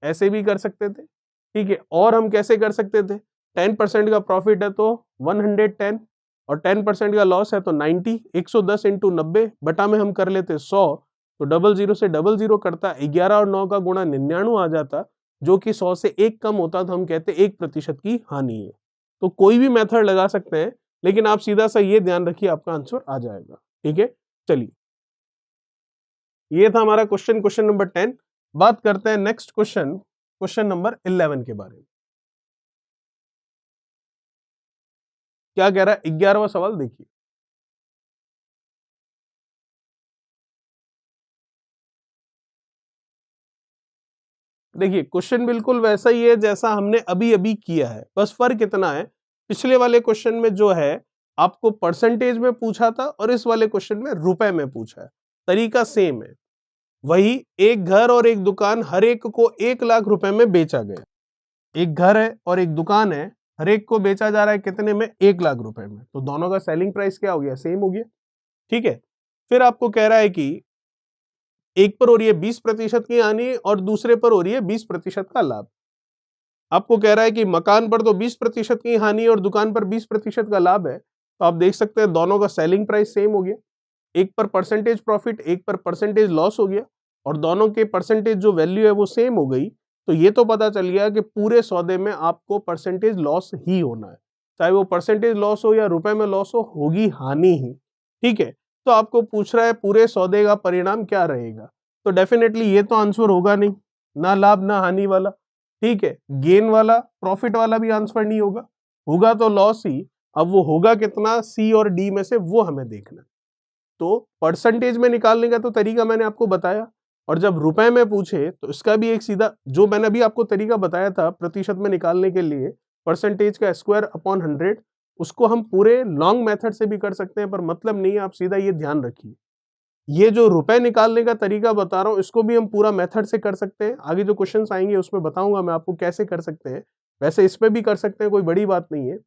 ऐसे भी कर सकते थे, ठीक है। और हम कैसे कर सकते थे, 10% का प्रॉफिट है तो 110 और 10% का लॉस है तो 90, 110 इंटू 90 बटा में हम कर लेते 100, तो 00 से 00 करता, 11 और 9 का गुणा 99 आ जाता, जो कि 100 से 1 कम होता, तो हम कहते 1% की हानि है। तो कोई भी मेथड लगा सकते हैं, लेकिन आप सीधा सा ये ध्यान रखिए आपका आंसर आ जाएगा, ठीक है। चलिए ये था हमारा क्वेश्चन नंबर 10। बात करते हैं नेक्स्ट क्वेश्चन नंबर 11 के बारे में। क्या कह रहा है 11वां सवाल देखिए। देखिए क्वेश्चन बिल्कुल वैसा ही है जैसा हमने अभी अभी किया है, बस फर्क इतना है, पिछले वाले क्वेश्चन में जो है आपको परसेंटेज में पूछा था और इस वाले क्वेश्चन में रुपए में पूछा है, तरीका सेम है। वही एक घर और एक दुकान हर एक को 1 लाख रुपए में बेचा गया। एक घर है और एक दुकान है, हर एक को बेचा जा रहा है कितने में, 1 लाख रुपए में, तो दोनों का सेलिंग प्राइस क्या हो गया, सेम हो गया, ठीक है। फिर आपको कह रहा है कि एक पर हो रही है 20% की हानि और दूसरे पर हो रही है 20% का लाभ। आपको कह रहा है कि मकान पर तो 20% की हानि और दुकान पर 20% का लाभ है, तो आप देख सकते हैं दोनों का सेलिंग प्राइस सेम हो गया। एक पर परसेंटेज प्रॉफिट, एक पर परसेंटेज लॉस हो गया और दोनों के परसेंटेज जो वैल्यू है वो सेम हो गई। तो ये तो पता चल गया कि पूरे सौदे में आपको परसेंटेज लॉस ही होना है, चाहे वो परसेंटेज लॉस हो या रुपए में लॉस हो, होगी हानि ही, ठीक है। तो आपको पूछ रहा है पूरे सौदे का परिणाम क्या रहेगा, तो डेफिनेटली ये तो आंसर होगा नहीं, ना लाभ ना हानि वाला, ठीक है। गेन वाला प्रॉफिट वाला भी आंसर नहीं होगा, होगा तो लॉस ही। अब वो होगा कितना, सी और डी में से वो हमें देखना है। तो परसेंटेज में निकालने का तो तरीका मैंने आपको बताया, और जब रुपए में पूछे तो इसका भी एक सीधा, जो मैंने अभी आपको तरीका बताया था प्रतिशत में निकालने के लिए, परसेंटेज का स्क्वायर अपॉन 100, उसको हम पूरे लॉन्ग मेथड से भी कर सकते हैं, पर मतलब नहीं है, आप सीधा ये ध्यान रखिए ये जो रुपए निकालने का तरीका बता रहा हूं इसको भी हम पूरा मेथड से कर सकते हैं। आगे जो क्वेश्चंस आएंगे उसमें बताऊंगा मैं आपको कैसे कर सकते हैं। वैसे इसमें भी कर सकते हैं, कोई बड़ी बात नहीं है।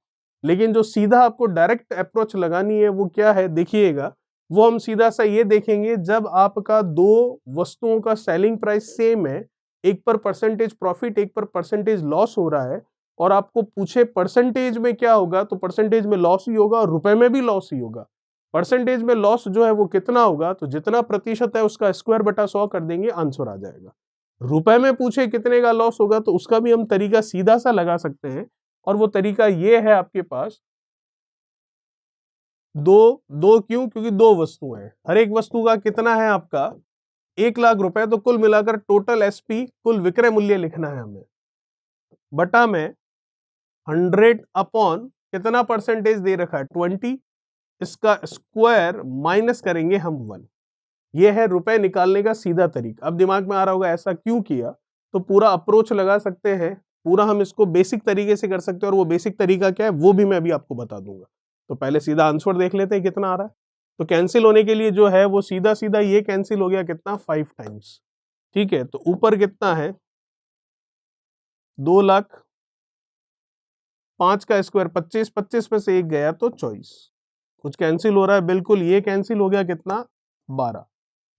लेकिन जो सीधा आपको डायरेक्ट अप्रोच लगानी है वो क्या है देखिएगा, वो हम सीधा सा ये देखेंगे जब आपका दो वस्तुओं का सेलिंग प्राइस सेम है, एक पर परसेंटेज प्रॉफिट एक पर परसेंटेज लॉस हो रहा है, और आपको पूछे परसेंटेज में क्या होगा, तो परसेंटेज में लॉस ही होगा और रुपए में भी लॉस ही होगा। परसेंटेज में लॉस जो है वो कितना होगा, तो जितना प्रतिशत है उसका स्क्वायर बटा 100 कर देंगे, आंसर आ जाएगा। रुपए में पूछे कितने का लॉस होगा, तो उसका भी हम तरीका सीधा सा लगा सकते हैं, और वो तरीका ये है आपके पास दो दो क्यों, क्योंकि दो वस्तुएं हैं, हर एक वस्तु का कितना है आपका 1 लाख रुपए, तो कुल मिलाकर टोटल एसपी कुल विक्रय मूल्य लिखना है हमें, बटा में 100 अपॉन कितना परसेंटेज दे रखा है 20, इसका स्क्वायर माइनस करेंगे हम 1। ये है रुपए निकालने का सीधा तरीका। अब दिमाग में आ रहा होगा ऐसा क्यों किया, तो पूरा अप्रोच लगा सकते हैं, पूरा हम इसको बेसिक तरीके से कर सकते हैं, और वो बेसिक तरीका क्या है वो भी मैं अभी आपको बता दूंगा। तो पहले सीधा आंसर देख लेते हैं कितना आ रहा है। तो कैंसिल होने के लिए जो है वो सीधा सीधा ये कैंसिल हो गया कितना 5 टाइम्स, ठीक है। तो ऊपर कितना है 2 लाख, 5 का स्क्वायर 25, 25 में से एक गया तो 24, कुछ कैंसिल हो रहा है, बिल्कुल ये कैंसिल हो गया कितना 12।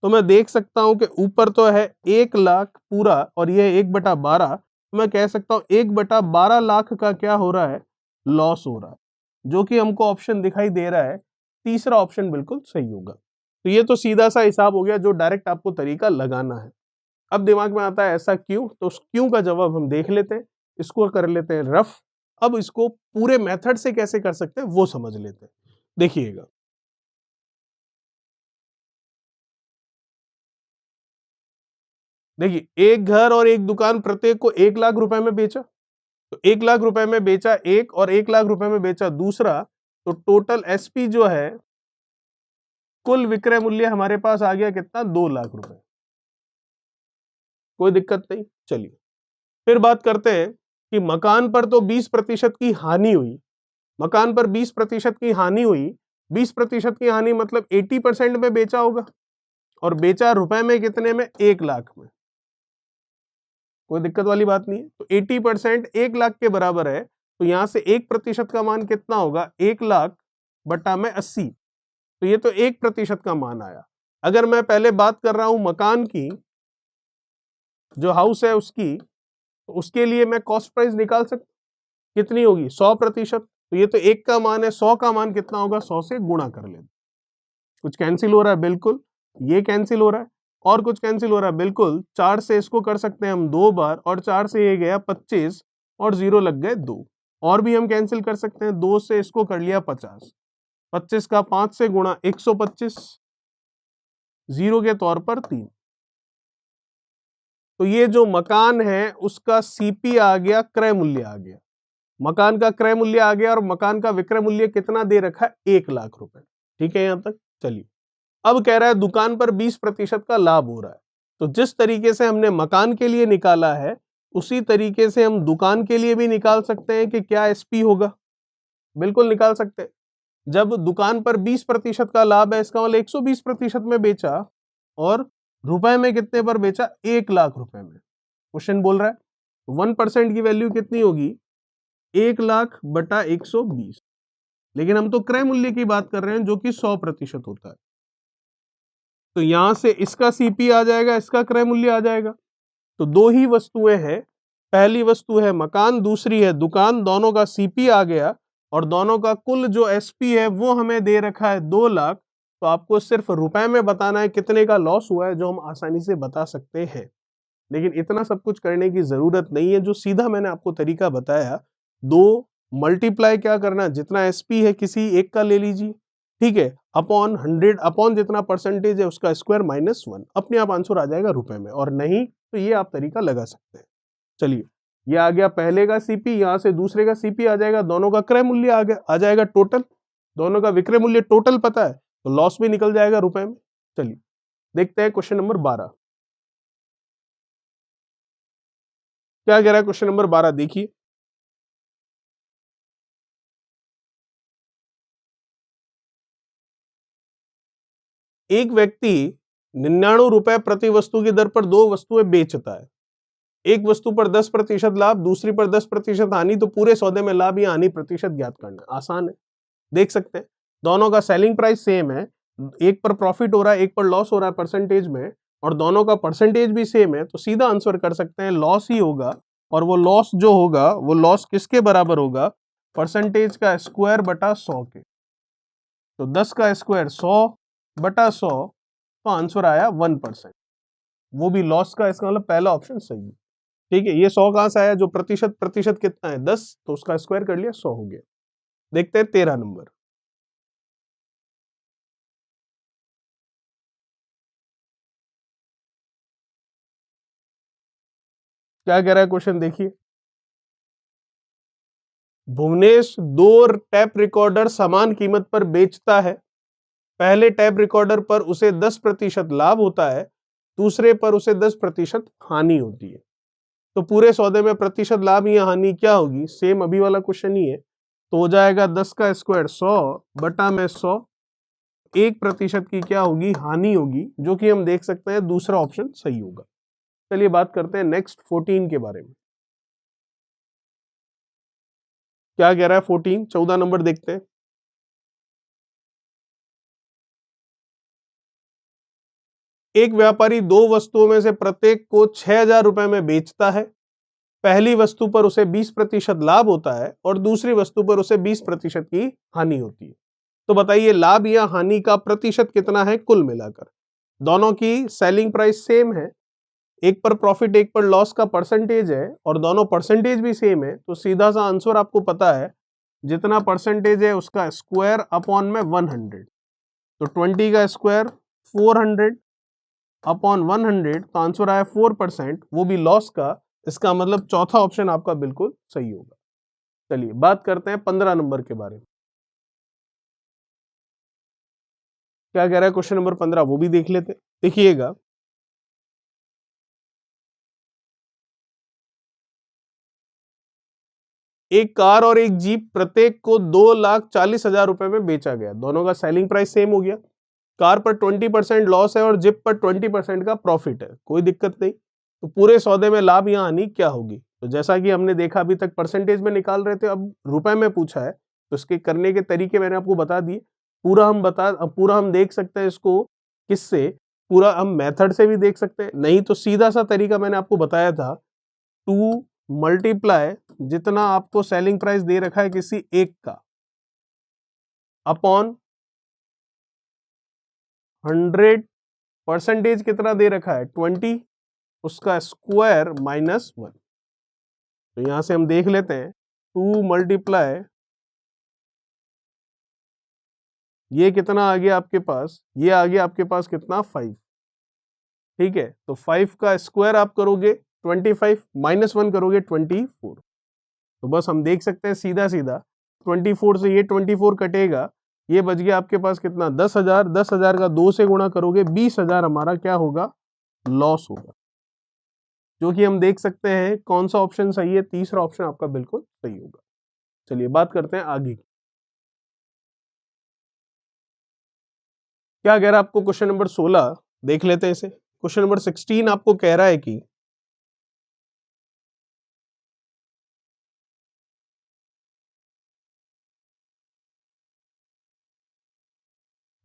तो मैं देख सकता हूं कि ऊपर तो है 1 लाख पूरा और ये 1/12, तो मैं कह सकता हूं 1/12 लाख का क्या हो रहा है, लॉस हो रहा है, जो कि हमको ऑप्शन दिखाई दे रहा है तीसरा ऑप्शन बिल्कुल सही होगा। तो ये तो सीधा सा हिसाब हो गया जो डायरेक्ट आपको तरीका लगाना है। अब दिमाग में आता है ऐसा क्यों, तो उस क्यों का जवाब हम देख लेते हैं, इसको कर लेते हैं रफ। अब इसको पूरे मेथड से कैसे कर सकते हैं वो समझ लेते हैं, देखिएगा। देखिए एक घर और एक दुकान प्रत्येक को 1 लाख रुपए में बेचा, तो 1 लाख रुपए में बेचा एक और 1 लाख रुपए में बेचा दूसरा, तो टोटल एसपी जो है कुल विक्रय मूल्य हमारे पास आ गया कितना 2 लाख रुपए। कोई दिक्कत नहीं, चलिए फिर बात करते हैं कि मकान पर तो 20% की हानि हुई, मकान पर 20% की हानि हुई, 20% की हानि मतलब 80% में बेचा होगा, और बेचा रुपए में कितने में 1 लाख में, कोई दिक्कत वाली बात नहीं है। तो 80% 1 लाख के बराबर है, तो यहां से 1% का मान कितना होगा 1 लाख बटा में 80, तो ये तो 1% का मान आया। अगर मैं पहले बात कर रहा हूं मकान की, जो हाउस है उसकी, तो उसके लिए मैं कॉस्ट प्राइस निकाल सकता, कितनी होगी 100%, तो ये तो 1 का मान है, 100 का मान कितना होगा 100 से गुणा कर लेते। कुछ कैंसिल हो रहा है, बिल्कुल ये कैंसिल हो रहा है, और कुछ कैंसिल हो रहा है, बिल्कुल 4 से इसको कर सकते हैं हम 2 बार, और 4 से ये गया 25 और 0 लग गए 2, और भी हम कैंसिल कर सकते हैं, 2 से इसको कर लिया 50, 25 का 5 से गुणा 125, 0 के तौर पर 3। तो ये जो मकान है उसका सीपी आ गया, क्रय मूल्य आ गया, मकान का क्रय मूल्य आ गया, और मकान का विक्रय मूल्य कितना दे रखा है 1 लाख रुपए, ठीक है यहां तक। चलिए अब कह रहा है दुकान पर 20% का लाभ हो रहा है, तो जिस तरीके से हमने मकान के लिए निकाला है उसी तरीके से हम दुकान के लिए भी निकाल सकते हैं कि क्या एसपी होगा, बिल्कुल निकाल सकते हैं। जब दुकान पर 20% का लाभ है, इसका मतलब 120% में बेचा, और रुपए में कितने पर बेचा 1 लाख रुपए में। क्वेश्चन बोल रहा है 1% की वैल्यू कितनी होगी 1 लाख बटा 120, लेकिन हम तो क्रय मूल्य की बात कर रहे हैं जो कि 100% होता है, तो यहां से इसका सीपी आ जाएगा, इसका क्रय मूल्य आ जाएगा। तो दो ही वस्तुएं हैं, पहली वस्तु है मकान, दूसरी है दुकान, दोनों का सीपी आ गया, और दोनों का कुल जो एसपी है वो हमें दे रखा है 2 लाख, तो आपको सिर्फ रुपए में बताना है कितने का लॉस हुआ है, जो हम आसानी से बता सकते हैं। लेकिन इतना सब कुछ करने की जरूरत नहीं है, जो सीधा मैंने आपको तरीका बताया, दो मल्टीप्लाई क्या करना, जितना एसपी है किसी एक का ले लीजिए, ठीक है, अपॉन 100 अपॉन जितना परसेंटेज है उसका स्क्वायर माइनस 1, अपने आप आंसर आ जाएगा रुपए में, और नहीं तो ये आप तरीका लगा सकते हैं। चलिए ये आ गया पहले का सीपी, यहां से दूसरे का सीपी आ जाएगा, दोनों का क्रय मूल्य आ गया, आ जाएगा टोटल, दोनों का विक्रय मूल्य टोटल पता है, तो लॉस भी निकल जाएगा रुपए में। चलिए देखते हैं क्वेश्चन नंबर 12 क्या कह रहा है। क्वेश्चन नंबर 12 देखिए, एक व्यक्ति 99 रुपए प्रति वस्तु की दर पर 2 वस्तुएं बेचता है। एक वस्तु पर 10% लाभ, दूसरी पर 10% हानि, तो पूरे सौदे में लाभ या हानि प्रतिशत ज्ञात करना। आसान है, देख सकते हैं दोनों का सेलिंग प्राइस सेम है, एक पर प्रॉफिट हो रहा है, एक पर लॉस हो रहा है परसेंटेज में, और दोनों का परसेंटेज भी सेम है, तो सीधा आंसर कर सकते हैं लॉस ही होगा। और वो लॉस जो होगा वो लॉस किसके बराबर होगा? परसेंटेज का स्क्वायर बटा 100 के। तो 10 का स्क्वायर 100 बटा 100, तो आंसर आया 1%। वो भी लॉस का, इसका मतलब पहला ऑप्शन सही है। ठीक है, ये 100 कहां से आया? जो प्रतिशत, प्रतिशत कितना है 10, तो उसका स्क्वायर कर लिया 100 हो गया। देखते हैं 13 नंबर। क्या कह रहा है क्वेश्चन, देखिए। भुवनेश 2 टैप रिकॉर्डर समान कीमत पर बेचता है। पहले टैप रिकॉर्डर पर उसे 10% लाभ होता है, दूसरे पर उसे 10% हानि होती है। तो पूरे सौदे में प्रतिशत लाभ या हानि क्या होगी? सेम अभी वाला क्वेश्चन ही है, तो हो जाएगा 10 का स्क्वायर 100 बटा में 100, 1% की क्या होगी? हानि होगी, जो कि हम देख सकते हैं दूसरा ऑप्शन सही होगा। चलिए बात करते हैं नेक्स्ट 14 के बारे में। क्या कह रहा है 14? 14 नंबर देखते हैं। एक व्यापारी 2 वस्तुओं में से प्रत्येक को 6,000 रुपए में बेचता है। पहली वस्तु पर उसे 20% लाभ होता है और दूसरी वस्तु पर उसे 20% की हानि होती है। तो बताइए लाभ या हानि का प्रतिशत कितना है कुल मिलाकर? दोनों की सेलिंग प्राइस सेम है, एक पर प्रॉफिट एक पर लॉस का परसेंटेज है, और दोनों परसेंटेज भी सेम है, तो सीधा सा आंसर आपको पता है, जितना परसेंटेज है उसका स्क्वायर अपॉन में 100। तो 20 का स्क्वायर 400 अपॉन 100, तो आंसर आया 4%, वो भी लॉस का। इसका मतलब चौथा ऑप्शन आपका बिल्कुल सही होगा। चलिए बात करते हैं 15 नंबर के बारे में। क्या कह रहा है क्वेश्चन नंबर 15, वो भी देख लेते। देखिएगा, एक कार और एक जीप प्रत्येक को 2,40,000 रुपए में बेचा गया। दोनों का सेलिंग प्राइस सेम हो गया। कार पर 20% लॉस है और जीप पर 20% का प्रॉफिट है, कोई दिक्कत नहीं। तो पूरे सौदे में लाभ या हानि क्या होगी? तो जैसा कि हमने देखा अभी तक परसेंटेज में निकाल रहे थे, अब रुपए में पूछा है, तो इसके करने के तरीके मैंने आपको बता दिए। पूरा हम देख सकते हैं इसको किससे? पूरा हम मेथड से भी देख सकते हैं, नहीं तो सीधा सा तरीका मैंने आपको बताया था, 2 मल्टीप्लाई जितना आपको सेलिंग प्राइस दे रखा है किसी एक का, अपॉन 100, परसेंटेज कितना दे रखा है 20, उसका स्क्वायर -1। तो यहां से हम देख लेते हैं, 2 मल्टीप्लाई, ये कितना आ गया आपके पास? ये आ गया आपके पास कितना? 5। ठीक है, तो 5 का स्क्वायर आप करोगे 25, -1 करोगे 24। तो बस हम देख सकते हैं सीधा सीधा 24 से ये 24 कटेगा, ये बच गया आपके पास कितना? 10,000। 10,000 का 2 से गुणा करोगे 20,000 हमारा क्या होगा? लॉस होगा। जो कि हम देख सकते हैं कौन सा ऑप्शन सही है? तीसरा ऑप्शन आपका बिल्कुल सही होगा। चलिए बात करते हैं आगे की। क्या कह रहा है आपको क्वेश्चन नंबर 16? देख लेते हैं इसे। क्वेश्चन नंबर 16 आपको कह रहा है कि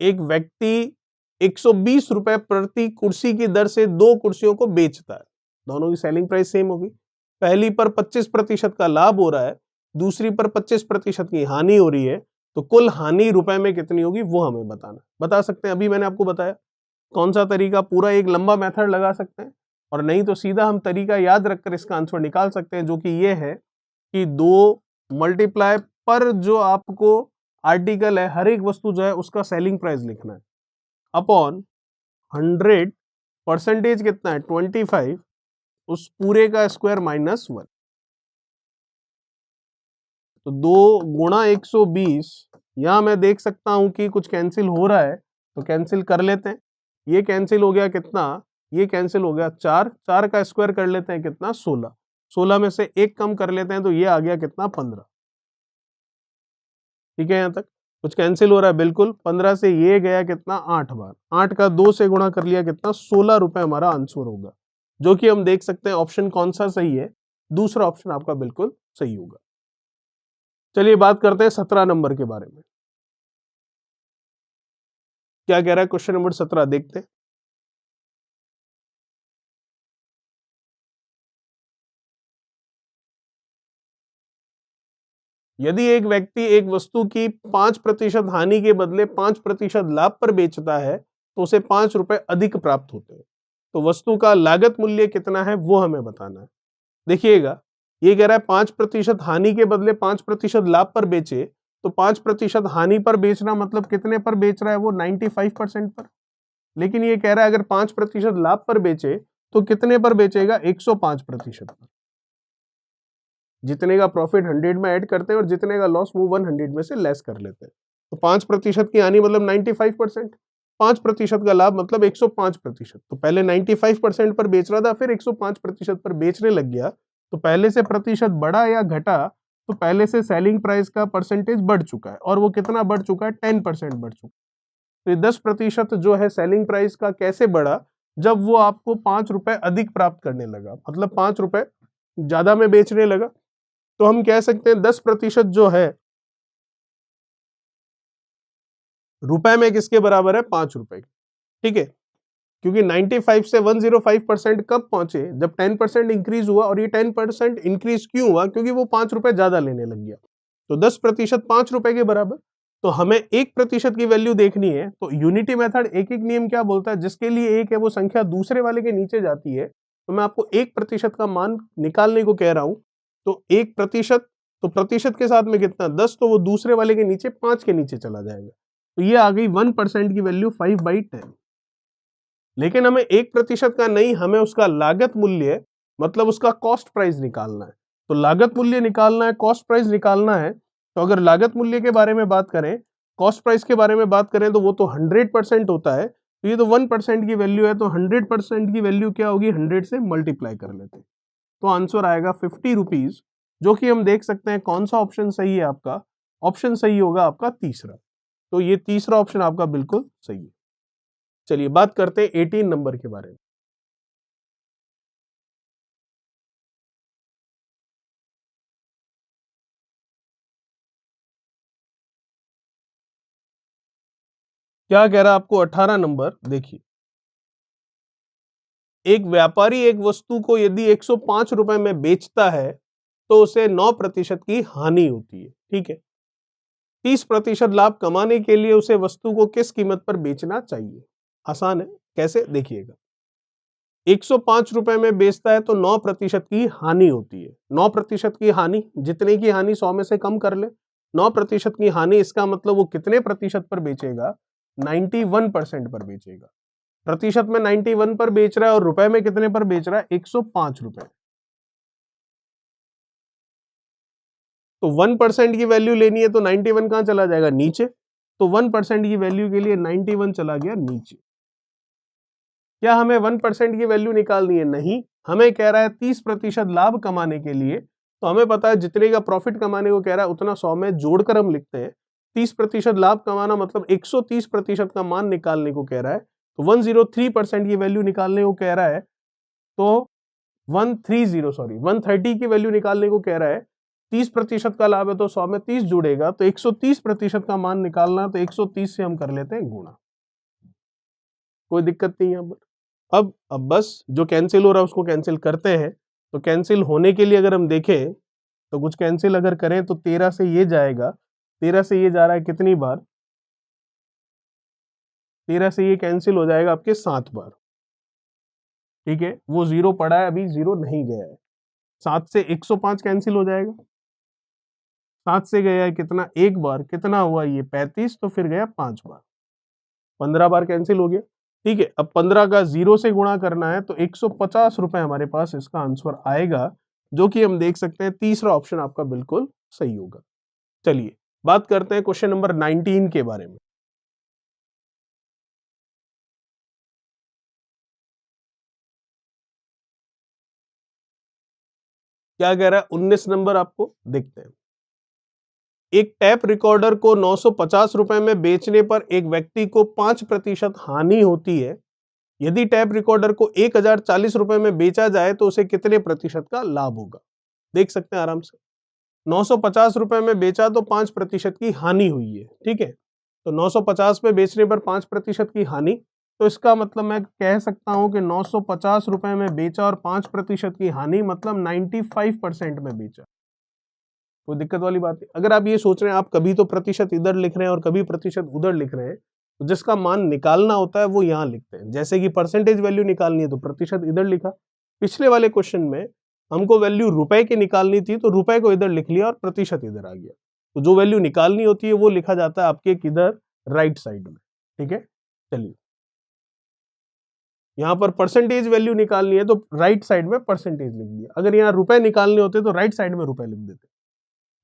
एक व्यक्ति 120 रुपए प्रति कुर्सी की दर से 2 कुर्सियों को बेचता है। दोनों की सेलिंग प्राइस सेम होगी। पहली पर 25% का लाभ हो रहा है, दूसरी पर 25% की हानि हो रही है, तो कुल हानि रुपए में कितनी होगी वो हमें बताना। बता सकते हैं, अभी मैंने आपको बताया कौन सा तरीका, पूरा एक लंबा मेथड लगा सकते हैं, और नहीं तो सीधा हम तरीका याद रखकर इसका आंसर निकाल सकते हैं, जो कि ये है कि 2 मल्टीप्लाई पर जो आपको आर्टिकल है, हर एक वस्तु जो है उसका सेलिंग प्राइस लिखना है, अपॉन 100, परसेंटेज कितना है 25, उस पूरे का स्क्वायर -1। तो 2 गुणा 120, यहां मैं देख सकता हूं कि कुछ कैंसिल हो रहा है, तो कैंसिल कर लेते हैं। ये कैंसिल हो गया कितना? ये कैंसिल हो गया 4। 4 का स्क्वायर कर लेते हैं कितना? 16। 16 में से 1 कम कर लेते हैं, तो ये आ गया कितना? 15। ठीक है यहां तक? कुछ कैंसिल हो रहा है, बिल्कुल 15 से ये गया कितना 8 बार, 8 का 2 से गुणा कर लिया कितना 16 रुपए हमारा आंसर होगा, जो कि हम देख सकते हैं ऑप्शन कौन सा सही है, दूसरा ऑप्शन आपका बिल्कुल सही होगा। चलिए बात करते हैं 17 नंबर के बारे में। क्या कह रहा है क्वेश्चन नंबर 17, देखते हैं। यदि एक व्यक्ति एक वस्तु की 5% हानि के बदले 5% लाभ पर बेचता है तो उसे 5 रुपए अधिक प्राप्त होते हैं। तो वस्तु का लागत मूल्य कितना है वो हमें बताना है। देखिएगा, ये कह रहा है 5% हानि के बदले 5% लाभ पर बेचे, तो 5% हानि पर बेचना मतलब कितने पर बेच रहा है वो 95% पर। लेकिन ये कह रहा है अगर 5% लाभ पर बेचे तो कितने पर बेचेगा 105% पर। जितने का प्रॉफिट 100 में ऐड करते हैं और जितने का लॉस वो 100 में से लेस कर लेते हैं। तो 5% की हानि मतलब 95%, 5% का लाभ मतलब 105%। तो पहले 95% पर बेच रहा था, फिर 105% पर बेचने लग गया, तो पहले से प्रतिशत बढ़ा या घटा, तो पहले से सेलिंग प्राइस का परसेंटेज बढ़ चुका है, और वो कितना बढ़ चुका है 10% बढ़ चुका है। तो ये 10% जो है सेलिंग प्राइस का कैसे बढ़ा, जब वो आपको 5 रुपए अधिक प्राप्त करने लगा, मतलब 5 रुपए ज्यादा में बेचने लगा। तो हम कह सकते हैं 10% जो है रुपए में किसके बराबर है 5 रुपए, ठीक है। क्योंकि 95 से 105% कब पहुंचे, जब 10% इंक्रीज हुआ, और ये 10% इंक्रीज क्यों हुआ, क्योंकि वो 5 रुपए ज्यादा लेने लग गया। तो 10% 5 रुपए के बराबर। तो हमें 1% की वैल्यू देखनी है, तो यूनिटी मेथड एक एक नियम क्या बोलता है, जिसके लिए एक है वो संख्या दूसरे वाले के नीचे जाती है। तो मैं आपको 1% का मान निकालने को कह रहा हूं। तो 1%, तो प्रतिशत के साथ में कितना 10, तो वो दूसरे वाले के नीचे 5 के नीचे चला जाएगा। तो ये आ गई 1% की वैल्यू 5/10। लेकिन हमें 1% का नहीं, हमें उसका लागत मूल्य मतलब उसका कॉस्ट प्राइस निकालना है। तो लागत मूल्य निकालना है, कॉस्ट प्राइस निकालना है। तो अगर लागत मूल्य के बारे में बात करें, कॉस्ट प्राइस के बारे में बात करें, तो वो तो 100% होता है। तो ये तो 1% की वैल्यू है, तो 100% की वैल्यू क्या होगी, 100 से मल्टीप्लाई कर लेते हैं। तो आंसर आएगा 50 रुपीज, जो कि हम देख सकते हैं कौन सा ऑप्शन सही है आपका। ऑप्शन सही होगा आपका तीसरा। तो ये तीसरा ऑप्शन आपका बिल्कुल सही है। चलिए बात करते हैं 18 नंबर के बारे में। क्या कह रहा है आपको 18 नंबर, देखिए। एक व्यापारी एक वस्तु को यदि 105 रुपए में बेचता है तो उसे 9% की हानि होती है, ठीक है। 30% लाभ कमाने के लिए उसे वस्तु को किस कीमत पर बेचना चाहिए। आसान है, कैसे देखिएगा। 105 रुपए में बेचता है तो 9% की हानि होती है। 9% की हानि, जितने की हानि 100 में से कम कर ले, 9% की हानि, इसका मतलब वो कितने प्रतिशत पर बेचेगा, 91% पर बेचेगा। प्रतिशत में 91 पर बेच रहा है, और रुपए में कितने पर बेच रहा है 105 रुपए। तो 1% की वैल्यू लेनी है तो 91 कहां चला जाएगा, नीचे। तो 1% की वैल्यू के लिए 91 चला गया नीचे। क्या हमें 1% की वैल्यू निकालनी है, नहीं। हमें कह रहा है 30% लाभ कमाने के लिए। तो हमें पता है जितने का प्रॉफिट कमाने को कह रहा है उतना 100 में जोड़कर हम लिखते हैं। 30% लाभ कमाना मतलब 130% का मान निकालने को कह रहा है। तो 103% की वैल्यू निकालने को कह रहा है। तो 130 की वैल्यू निकालने को कह रहा है। 30% का लाभ है तो 100 में 30 जुड़ेगा, तो 130% का मान निकालना, तो 130 से हम कर लेते हैं गुणा। कोई दिक्कत नहीं है यहाँ पर। अब बस जो कैंसिल हो रहा है उसको कैंसिल करते हैं। तो कैंसिल होने के लिए अगर हम देखें, तो कुछ कैंसिल अगर करें तो 13 से ये जाएगा, 13 से ये जा रहा है कितनी बार, 13 से ये कैंसिल हो जाएगा आपके 7 बार, ठीक है। वो जीरो पड़ा है, अभी जीरो नहीं गया है। 7 से 105 कैंसिल हो जाएगा, 7 से गया है कितना, एक बार, कितना हुआ ये 35, तो फिर गया 5 बार, 15 बार कैंसिल हो गया, ठीक है। अब 15 का जीरो से गुणा करना है, तो 150 रुपए हमारे पास इसका आंसर आएगा, जो कि हम देख सकते हैं तीसरा ऑप्शन आपका बिल्कुल सही होगा। चलिए बात करते हैं क्वेश्चन नंबर 19 के बारे में। क्या कह रहा है 19 नंबर, आपको देखते हैं। एक टैप रिकॉर्डर को 950 रुपए में बेचने पर एक व्यक्ति को 5% हानि होती है। यदि टैप रिकॉर्डर को 1040 रुपए में बेचा जाए तो उसे कितने प्रतिशत का लाभ होगा? देख सकते हैं आराम से। 950 रुपए में बेचा तो 5% की हानि हुई है, ठीक है। तो 950 पे बेचने पर 5% की हानि, तो इसका मतलब मैं कह सकता हूं कि 950 रुपए में बेचा और 5% की हानि, मतलब 95% में बेचा। कोई दिक्कत वाली बात नहीं। अगर आप ये सोच रहे हैं आप कभी तो प्रतिशत इधर लिख रहे हैं और कभी प्रतिशत उधर लिख रहे हैं, तो जिसका मान निकालना होता है वो यहाँ लिखते हैं। जैसे कि परसेंटेज वैल्यू निकालनी है तो प्रतिशत इधर लिखा। पिछले वाले क्वेश्चन में हमको वैल्यू रुपए की निकालनी थी तो रुपए को इधर लिख लिया और प्रतिशत इधर आ गया। तो जो वैल्यू निकालनी होती है वो लिखा जाता है आपके किधर, राइट साइड में, ठीक है। चलिए, यहाँ पर परसेंटेज वैल्यू निकालनी है तो राइट साइड में परसेंटेज लिख दिया। अगर यहाँ रुपए निकालने होते तो राइट साइड में रुपए लिख देते।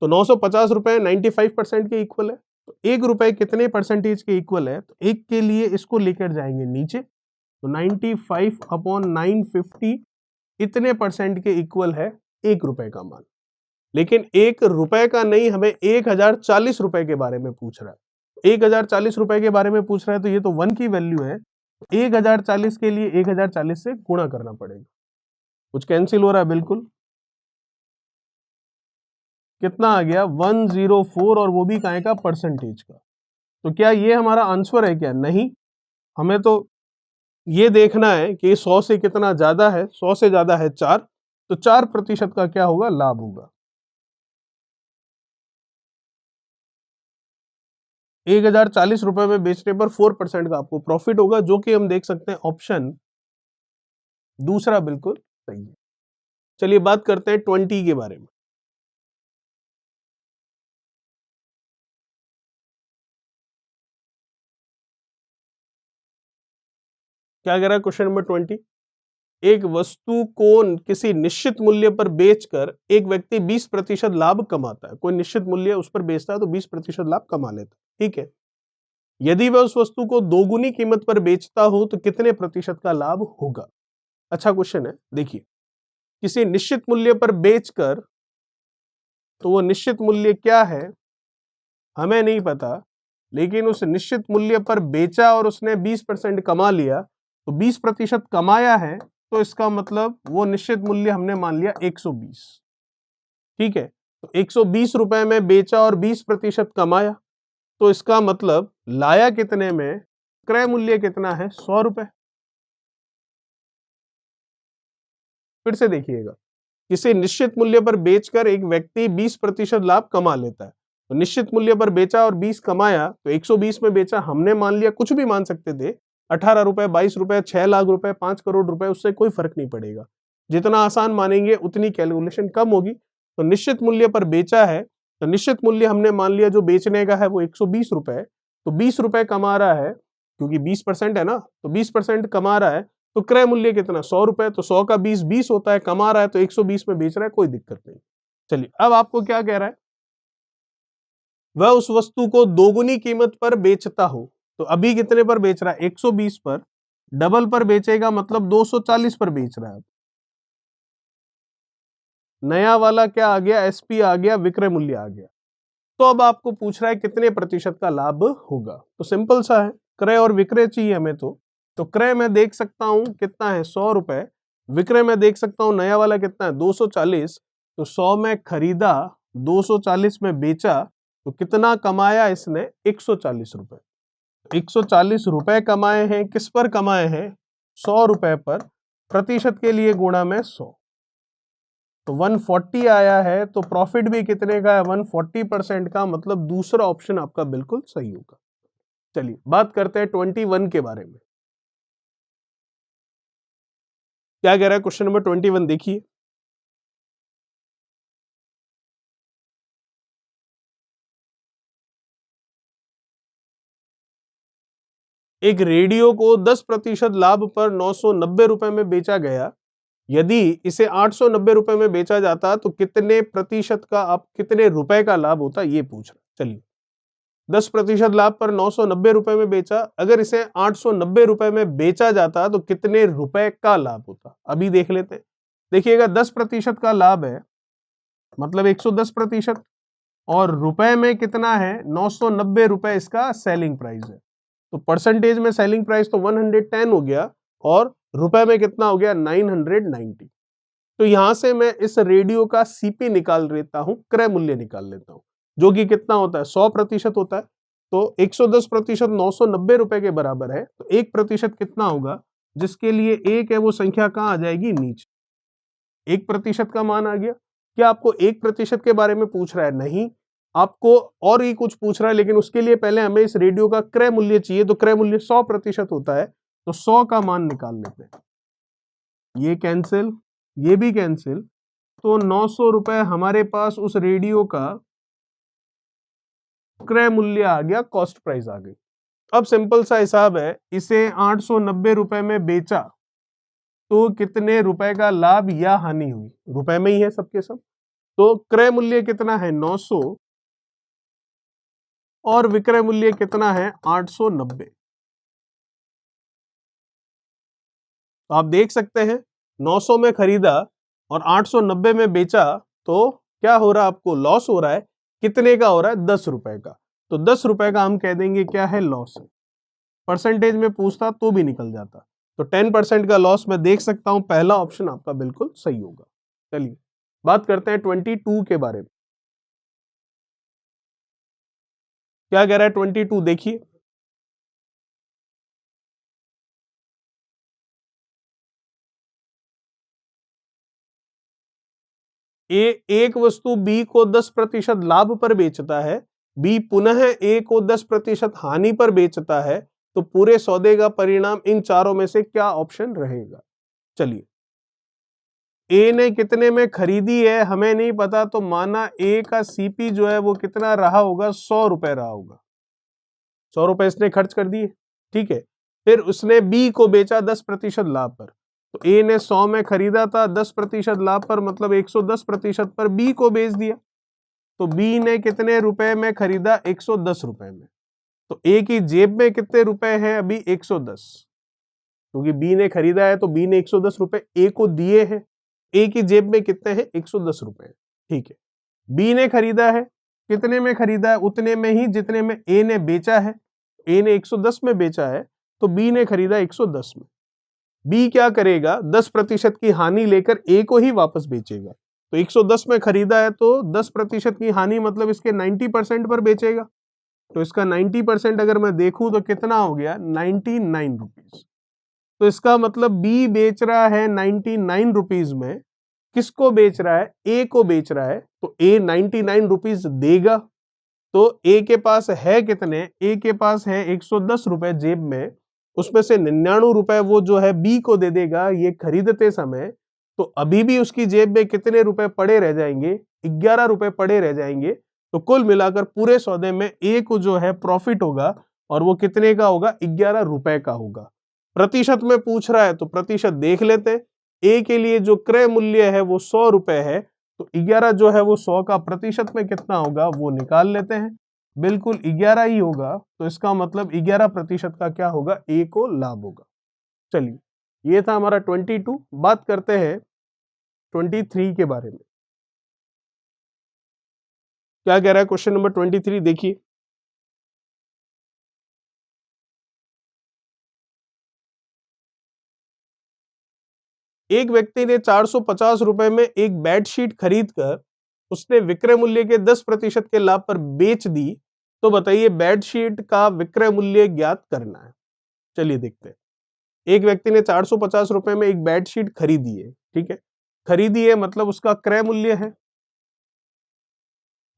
तो 950 रुपए 95% के इक्वल है। तो 1 रुपए कितने परसेंटेज के इक्वल है? तो 1 के लिए इसको लेकर जाएंगे नीचे, तो 95/950 इतने परसेंट के इक्वल है 1 रुपए का मान। लेकिन 1 रुपए का नहीं, हमें 1040 रुपए के बारे में पूछ रहा है। 1040 रुपए के बारे में पूछ रहा है तो ये तो 1 की वैल्यू है। 1040 के लिए 1040 से गुणा करना पड़ेगा। कुछ कैंसिल हो रहा है? बिल्कुल। कितना आ गया? 104, और वो भी काहे का? परसेंटेज का। तो क्या ये हमारा आंसर है क्या? नहीं, हमें तो ये देखना है कि 100 से कितना ज्यादा है। 100 से ज्यादा है 4, तो 4% का क्या होगा? लाभ होगा। 1040 रुपए में बेचने पर 4% का आपको प्रॉफिट होगा, जो कि हम देख सकते हैं ऑप्शन दूसरा बिल्कुल सही है। चलिए बात करते हैं 20 के बारे में। क्या कह रहा है क्वेश्चन नंबर 20? एक वस्तु को किसी निश्चित मूल्य पर बेचकर एक व्यक्ति 20% लाभ कमाता है। कोई निश्चित मूल्य उस पर बेचता है तो 20% लाभ कमा लेता है, ठीक है। यदि वह उस वस्तु को दोगुनी कीमत पर बेचता हो तो कितने प्रतिशत का लाभ होगा? अच्छा क्वेश्चन है। देखिए, किसी निश्चित मूल्य पर बेचकर, तो वो निश्चित मूल्य क्या है हमें नहीं पता, लेकिन उस निश्चित मूल्य पर बेचा और उसने 20% कमा लिया, तो 20% कमाया है, तो इसका मतलब वो निश्चित मूल्य हमने मान लिया 120, ठीक है। तो 120 रुपए में बेचा और 20% कमाया, तो इसका मतलब लाया कितने में? क्रय मूल्य कितना है? 100 रुपए। फिर से देखिएगा, किसी निश्चित मूल्य पर बेचकर एक व्यक्ति 20% लाभ कमा लेता है। तो निश्चित मूल्य पर बेचा और 20 कमाया, तो 120 में बेचा, हमने मान लिया, कुछ भी मान सकते थे, 18 रुपए, 22 रुपए, 6 लाख रुपए, 5 करोड़ रुपए, उससे कोई फर्क नहीं पड़ेगा। जितना आसान मानेंगे उतनी कैलकुलेशन कम होगी। तो निश्चित मूल्य पर बेचा है, तो निश्चित मूल्य हमने मान लिया जो बेचने का है वो 120 रुपए, तो 20 रुपए कमा रहा है, क्योंकि 20% है ना, तो 20% कमा रहा है, तो क्रय मूल्य कितना? 100 रुपए, तो 100 का 20 20 होता है, कमा रहा है तो 120 में बेच रहा है, कोई दिक्कत नहीं। चलिए, अब आपको क्या कह रहा है? वह उस वस्तु को दोगुनी कीमत पर बेचता हो। तो अभी कितने पर बेच रहा है? 120 पर। डबल पर बेचेगा मतलब 240 पर बेच रहा है। नया वाला क्या आ गया? एसपी आ गया, विक्रय मूल्य आ गया। तो अब आपको पूछ रहा है कितने प्रतिशत का लाभ होगा। तो सिंपल सा है, क्रय और विक्रय चाहिए हमें। तो क्रय में देख सकता हूं कितना है? 100 रुपए। विक्रय में देख सकता हूं नया वाला कितना है? 240। तो 100 में खरीदा, 240 में बेचा, तो कितना कमाया इसने? 140 रुपए। 140 रुपए कमाए हैं, किस पर कमाए हैं? 100 रुपए पर। प्रतिशत के लिए गुणा में 100, तो 140 आया है। तो प्रॉफिट भी कितने का है? 140% का, मतलब दूसरा ऑप्शन आपका बिल्कुल सही होगा। चलिए बात करते हैं 21 के बारे में। क्या कह रहा है क्वेश्चन नंबर 21? देखिए, एक रेडियो को 10% लाभ पर 990 रुपए में बेचा गया। यदि इसे 890 रुपए में बेचा जाता तो कितने प्रतिशत का, आप कितने रुपए का लाभ होता, ये पूछ रहा। चलिए, 10% लाभ पर 990 रुपए में बेचा, अगर इसे 890 रुपए में बेचा जाता तो कितने रुपए का लाभ होता? अभी देख लेते हैं। देखिएगा, 10% का लाभ है, मतलब 110%, और रुपए में कितना है, 990 रुपए इसका सेलिंग प्राइस है। तो परसेंटेज में सेलिंग प्राइस तो 110 हो गया और रुपए में कितना हो गया, 990। तो यहां से मैं इस रेडियो का सीपी निकाल लेता हूं, क्रय मूल्य निकाल लेता हूं, जो कि कितना होता है, 100% होता है। तो 110% 990 रुपए के बराबर है, तो 1% कितना होगा, जिसके लिए एक है वो संख्या कहां आ जाएगी, नीचे। 1% का मान आ गया। क्या आपको 1% के बारे में पूछ रहा है, नहीं, आपको और ही कुछ पूछ रहा है, लेकिन उसके लिए पहले हमें इस रेडियो का क्रय मूल्य चाहिए। तो क्रय मूल्य 100% होता है, तो 100 का मान निकाल लेते हैं। ये कैंसिल, ये भी कैंसिल, तो 900 रुपए हमारे पास उस रेडियो का क्रय मूल्य आ गया, कॉस्ट प्राइस आ गई। अब सिंपल सा हिसाब है, इसे 890 रुपए में बेचा तो कितने रुपए का लाभ या हानि हुई, रुपए में ही है सबके सब। तो क्रय मूल्य कितना है, 900, और विक्रय मूल्य कितना है, 890। तो आप देख सकते हैं 900 में खरीदा और 890 में बेचा, तो क्या हो रहा है, आपको लॉस हो रहा है। कितने का हो रहा है, 10 रुपए का। तो 10 रुपए का हम कह देंगे क्या है, लॉस है। परसेंटेज में पूछता तो भी निकल जाता। तो 10% का लॉस मैं देख सकता हूं, पहला ऑप्शन आपका बिल्कुल सही होगा। चलिए बात करते हैं 22 के बारे में। क्या कह रहा है 22, देखिए। एक वस्तु बी को 10% लाभ पर बेचता है, बी पुनः ए को 10% हानि पर बेचता है, तो पूरे सौदे का परिणाम इन चारों में से क्या ऑप्शन रहेगा। चलिए, ए ने कितने में खरीदी है हमें नहीं पता, तो माना ए का सीपी जो है वो कितना रहा होगा, 100 रुपए रहा होगा। 100 रुपए इसने खर्च कर दिए, ठीक है। फिर उसने बी को बेचा 10% लाभ पर। तो ए ने 100 में खरीदा था, 10% लाभ पर, मतलब 110% पर बी को बेच दिया। तो बी ने कितने रुपए में खरीदा, 110 रुपए में। तो ए की जेब में कितने रुपए हैं अभी, 110, क्योंकि बी ने खरीदा है तो बी ने 110 रुपए ए को दिए हैं। ए की जेब में कितने हैं, 110 रुपए, ठीक है। बी ने खरीदा है, कितने में खरीदा है, उतने में ही जितने में ए ने बेचा है। ए ने 110 में बेचा है, तो बी ने खरीदा 110 में। बी क्या करेगा, 10% की हानि लेकर ए को ही वापस बेचेगा। तो 110 में खरीदा है तो 10% की हानि मतलब इसके 90% पर बेचेगा। तो इसका 90% अगर मैं देखूं तो कितना हो गया, 99 रुपीज। तो इसका मतलब बी बेच रहा है 99 रुपीज में। किसको बेच रहा है, ए को बेच रहा है। तो ए 99 रुपीज देगा। तो ए के पास है कितने, ए के पास है 110 रुपए जेब में, उसमें से 99 रुपए वो जो है बी को दे देगा ये खरीदते समय। तो अभी भी उसकी जेब में कितने रुपए पड़े रह जाएंगे, 11 रुपए पड़े रह जाएंगे। तो कुल मिलाकर पूरे सौदे में ए को जो है प्रॉफिट होगा, और वो कितने का होगा, 11 रुपए का होगा। प्रतिशत में पूछ रहा है तो प्रतिशत देख लेते हैं। ए के लिए जो क्रय मूल्य है वो 100 रुपए है, तो 11 जो है वो 100 का प्रतिशत में कितना होगा वो निकाल लेते हैं। बिल्कुल 11 ही होगा, तो इसका मतलब 11% का क्या होगा, ए को लाभ होगा। चलिए, ये था हमारा 22। बात करते हैं 23 के बारे में। क्या कह रहा है क्वेश्चन नंबर 23, देखिए। एक व्यक्ति ने 450 रुपए में एक बेडशीट खरीद कर उसने विक्रय मूल्य के 10% के लाभ पर बेच दी। तो बताइए बेडशीट का विक्रय मूल्य ज्ञात करना है। चलिए देखते हैं। एक व्यक्ति ने 450 रुपए में एक बेडशीट खरीदी है, ठीक है। खरीदी है मतलब उसका क्रय मूल्य है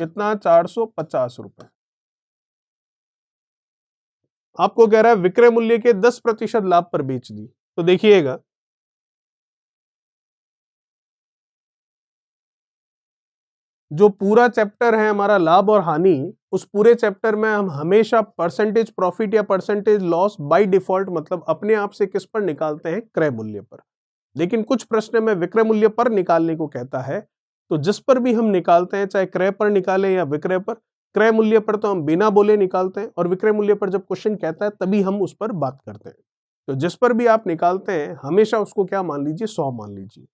कितना, 450 रुपए। आपको कह रहा है विक्रय मूल्य के 10% लाभ पर बेच दी। तो देखिएगा, जो पूरा चैप्टर है हमारा लाभ और हानि, उस पूरे चैप्टर में हम हमेशा परसेंटेज प्रॉफिट या परसेंटेज लॉस बाय डिफॉल्ट मतलब अपने आप से किस पर निकालते हैं, क्रय मूल्य पर। लेकिन कुछ प्रश्न में विक्रय मूल्य पर निकालने को कहता है, तो जिस पर भी हम निकालते हैं, चाहे क्रय पर निकालें या विक्रय पर, क्रय मूल्य पर तो हम बिना बोले निकालते हैं, और विक्रय मूल्य पर जब क्वेश्चन कहता है तभी हम उस पर बात करते हैं। तो जिस पर भी आप निकालते हैं हमेशा उसको क्या मान लीजिए, 100 मान लीजिए।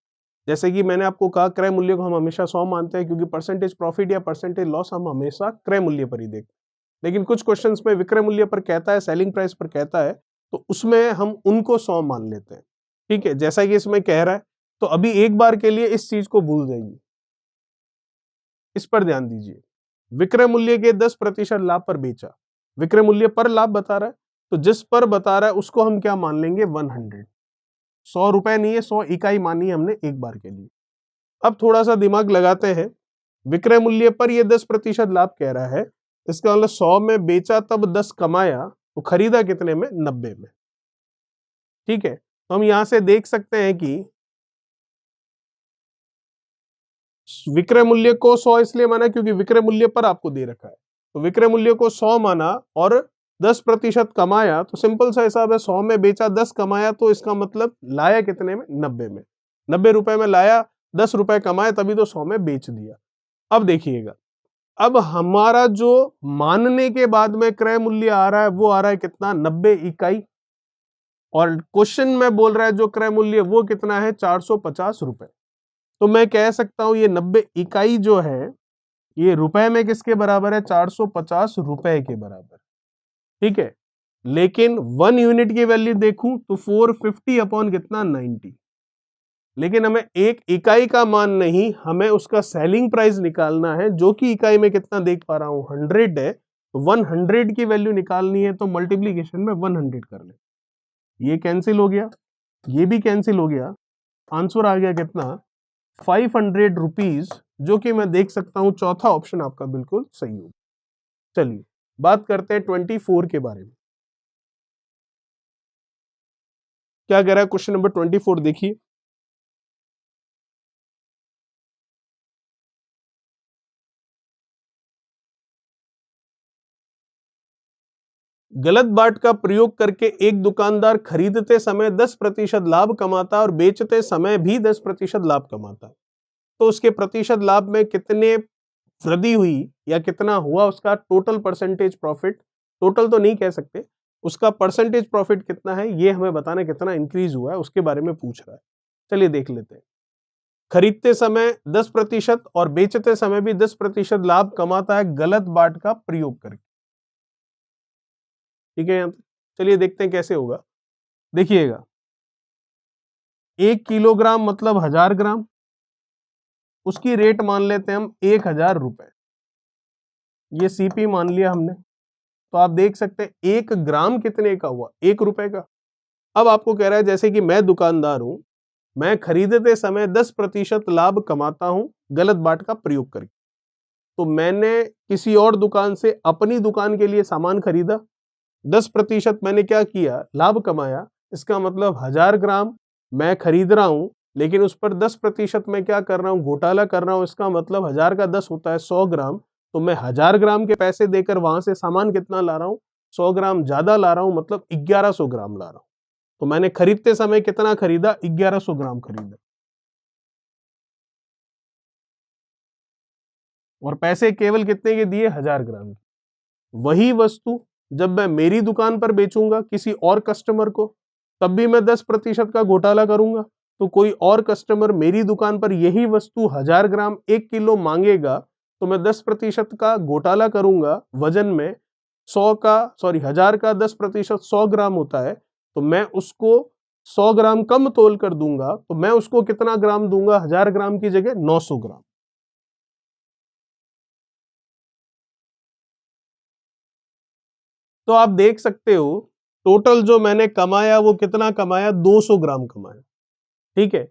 जैसे कि मैंने आपको कहा क्रय मूल्य को हम हमेशा 100 मानते हैं, क्योंकि परसेंटेज प्रॉफिट या परसेंटेज लॉस हम हमेशा क्रय मूल्य पर ही देखते हैं। लेकिन कुछ क्वेश्चंस में विक्रय मूल्य पर कहता है, सेलिंग प्राइस पर कहता है, तो उसमें हम उनको 100 मान लेते हैं। ठीक है, जैसा कि इसमें कह रहा है, तो अभी एक बार के लिए इस चीज को भूल जाइए, इस पर ध्यान दीजिए। विक्रय मूल्य के 10% लाभ पर बेचा, विक्रय मूल्य पर लाभ बता रहा है, तो जिस पर बता रहा है उसको हम क्या मान लेंगे, 100। 100 रुपए नहीं है, 100 इकाई मानी है हमने एक बार के लिए। अब थोड़ा सा दिमाग लगाते हैं, विक्रय मूल्य पर ये 10% लाभ कह रहा है, इसका मतलब 100 में बेचा तब 10 कमाया, तो खरीदा कितने में, 90 में। ठीक है, तो हम यहां से देख सकते हैं कि विक्रय मूल्य को 100 इसलिए माना क्योंकि विक्रय मूल्य पर आपको दे रखा है, तो विक्रय मूल्य को 100 माना और 10% कमाया, तो सिंपल सा हिसाब है, 100 में बेचा 10 कमाया, तो इसका मतलब लाया कितने में, 90 में। 90 रुपए में लाया, 10 रुपए कमाए, तभी तो 100 में बेच दिया। अब देखिएगा, अब हमारा जो मानने के बाद में क्रय मूल्य आ रहा है वो आ रहा है कितना, 90 इकाई, और क्वेश्चन में बोल रहा है जो क्रय मूल्य वो कितना है, 450 रुपए। तो मैं कह सकता हूं ये 90 इकाई जो है ये रुपए में किसके बराबर है, 450 रुपए के बराबर। ठीक है, लेकिन 1 यूनिट की वैल्यू देखूं तो 450 अपॉन कितना, 90। लेकिन हमें एक इकाई का मान नहीं, हमें उसका सेलिंग प्राइस निकालना है, जो कि इकाई में कितना देख पा रहा हूं, 100 है। तो 100 की वैल्यू निकालनी है, तो मल्टीप्लीकेशन में 100 कर ले। ये कैंसिल हो गया, ये भी कैंसिल हो गया, आंसर आ गया कितना, 500 रुपीज, जो कि मैं देख सकता हूं चौथा ऑप्शन आपका बिल्कुल सही होगा। चलिए बात करते हैं 24 के बारे में। क्या कह रहा है क्वेश्चन नंबर 24, देखिए। गलत बाट का प्रयोग करके एक दुकानदार खरीदते समय 10% लाभ कमाता और बेचते समय भी 10% लाभ कमाता, तो उसके प्रतिशत लाभ में कितने वृद्धि हुई या कितना हुआ उसका टोटल परसेंटेज प्रॉफिट, टोटल तो नहीं कह सकते, उसका परसेंटेज प्रॉफिट कितना है ये हमें बताना, कितना इंक्रीज हुआ है उसके बारे में पूछ रहा है। चलिए देख लेते हैं। खरीदते समय 10% और बेचते समय भी 10% लाभ कमाता है गलत बाट का प्रयोग करके। ठीक है, यहां चलिए देखते हैं कैसे होगा। देखिएगा, 1 किलोग्राम मतलब 1000 ग्राम, उसकी रेट मान लेते हैं हम 1000 रुपए, ये सीपी मान लिया हमने। तो आप देख सकते हैं 1 ग्राम कितने का हुआ, 1 रुपए का। अब आपको कह रहा है जैसे कि मैं दुकानदार हूं, मैं खरीदते समय 10% लाभ कमाता हूं गलत बाट का प्रयोग करके। तो मैंने किसी और दुकान से अपनी दुकान के लिए सामान खरीदा, 10% मैंने क्या किया, लाभ कमाया। इसका मतलब 1000 ग्राम मैं खरीद रहा हूं, लेकिन उस पर 10% मैं क्या कर रहा हूं, घोटाला कर रहा हूं। इसका मतलब 1000 का 10 होता है 100 ग्राम, तो मैं 1000 ग्राम के पैसे देकर वहां से सामान कितना ला रहा हूं, 100 ग्राम ज्यादा ला रहा हूं, मतलब 1100 ग्राम ला रहा हूं। तो मैंने खरीदते समय कितना खरीदा, 1100 ग्राम खरीदा, और पैसे केवल कितने के दिए, 1000 ग्राम। वही वस्तु जब मैं मेरी दुकान पर बेचूंगा किसी और कस्टमर को, तब भी मैं 10% का घोटाला करूंगा। तो कोई और कस्टमर मेरी दुकान पर यही वस्तु 1000 ग्राम 1 किलो मांगेगा, तो मैं 10% का घोटाला करूंगा वजन में। 1000 का 10% 100 ग्राम होता है, तो मैं उसको 100 ग्राम कम तोल कर दूंगा, तो मैं उसको कितना ग्राम दूंगा, 1000 ग्राम की जगह 900 ग्राम। तो आप देख सकते हो टोटल जो मैंने कमाया वो कितना कमाया, 200 ग्राम कमाया। ठीक है,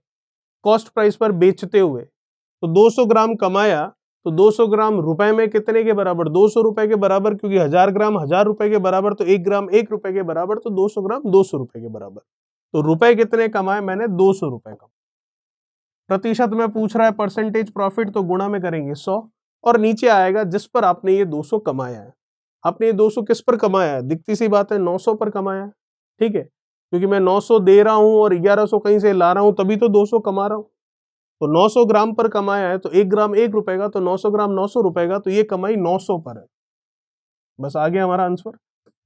कॉस्ट प्राइस पर बेचते हुए तो 200 ग्राम कमाया, तो 200 ग्राम रुपए में कितने के बराबर, 200 रुपए के बराबर, क्योंकि 1000 ग्राम 1000 रुपए के बराबर, तो 1 ग्राम 1 रुपए के बराबर, तो 200 ग्राम 200 रुपए के बराबर। तो रुपए कितने कमाए मैंने, 200 रुपए कमाए। प्रतिशत में पूछ रहा है परसेंटेज प्रॉफिट, तो गुणा में करेंगे 100, और नीचे आएगा जिस पर आपने ये 200 कमाया है। आपने ये 200 किस पर कमाया है, दिखती सी बात है, 900 पर कमाया है। ठीक है, क्योंकि मैं 900 दे रहा हूं और 1100 कहीं से ला रहा हूं, तभी तो 200 कमा रहा हूं। तो 900 ग्राम पर कमाया है, तो 1 ग्राम 1 रुपए का, तो 900 ग्राम 900 रुपए का, तो ये कमाई 900 पर है। बस आ गया हमारा आंसर।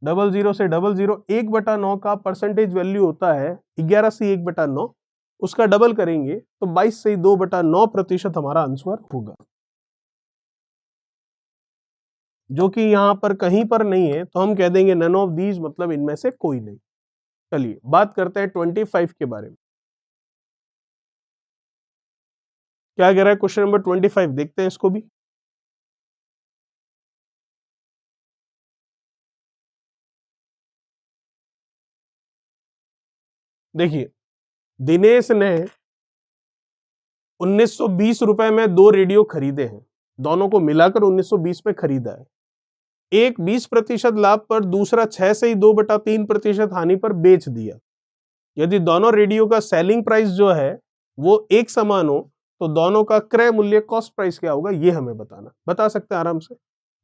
00 से 00, 1/9 का परसेंटेज वैल्यू होता है 11 से 1/9, उसका डबल करेंगे तो 22 से 2/9% हमारा आंसर होगा, जो कि यहां पर कहीं पर नहीं है, तो हम कह देंगे नन ऑफ दीज, मतलब इनमें से कोई नहीं। चलिए बात करते हैं 25 के बारे में। क्या कह रहा है क्वेश्चन नंबर 25, देखते हैं इसको भी। देखिए, दिनेश ने 1920 रुपए में 2 रेडियो खरीदे हैं, दोनों को मिलाकर 1920 में खरीदा है। एक 20% लाभ पर, दूसरा 6 से ही 2/3% हानि पर बेच दिया। यदि दोनों रेडियो का सेलिंग प्राइस जो है वो एक समान हो, तो दोनों का क्रय मूल्य कॉस्ट प्राइस क्या होगा, ये हमें बताना। बता सकते हैं आराम से।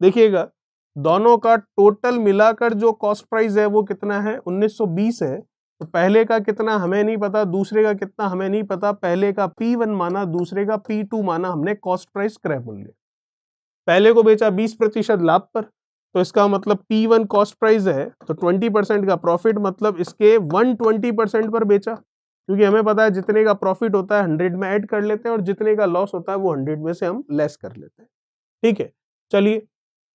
देखिएगा, दोनों का टोटल मिलाकर जो कॉस्ट प्राइस है वो कितना है, 1920 है। तो पहले का कितना हमें नहीं पता, दूसरे का कितना हमें नहीं पता। पहले का P1 माना, दूसरे का P2 माना हमने कॉस्ट प्राइस क्रय मूल्य। पहले को बेचा 20% लाभ पर, तो इसका मतलब P1 कॉस्ट प्राइस है, तो 20% का प्रॉफिट, मतलब इसके 120% पर बेचा। क्योंकि हमें पता है जितने का प्रॉफिट होता है 100 में ऐड कर लेते हैं, और जितने का लॉस होता है वो 100 में से हम लेस कर लेते हैं। ठीक है, चलिए,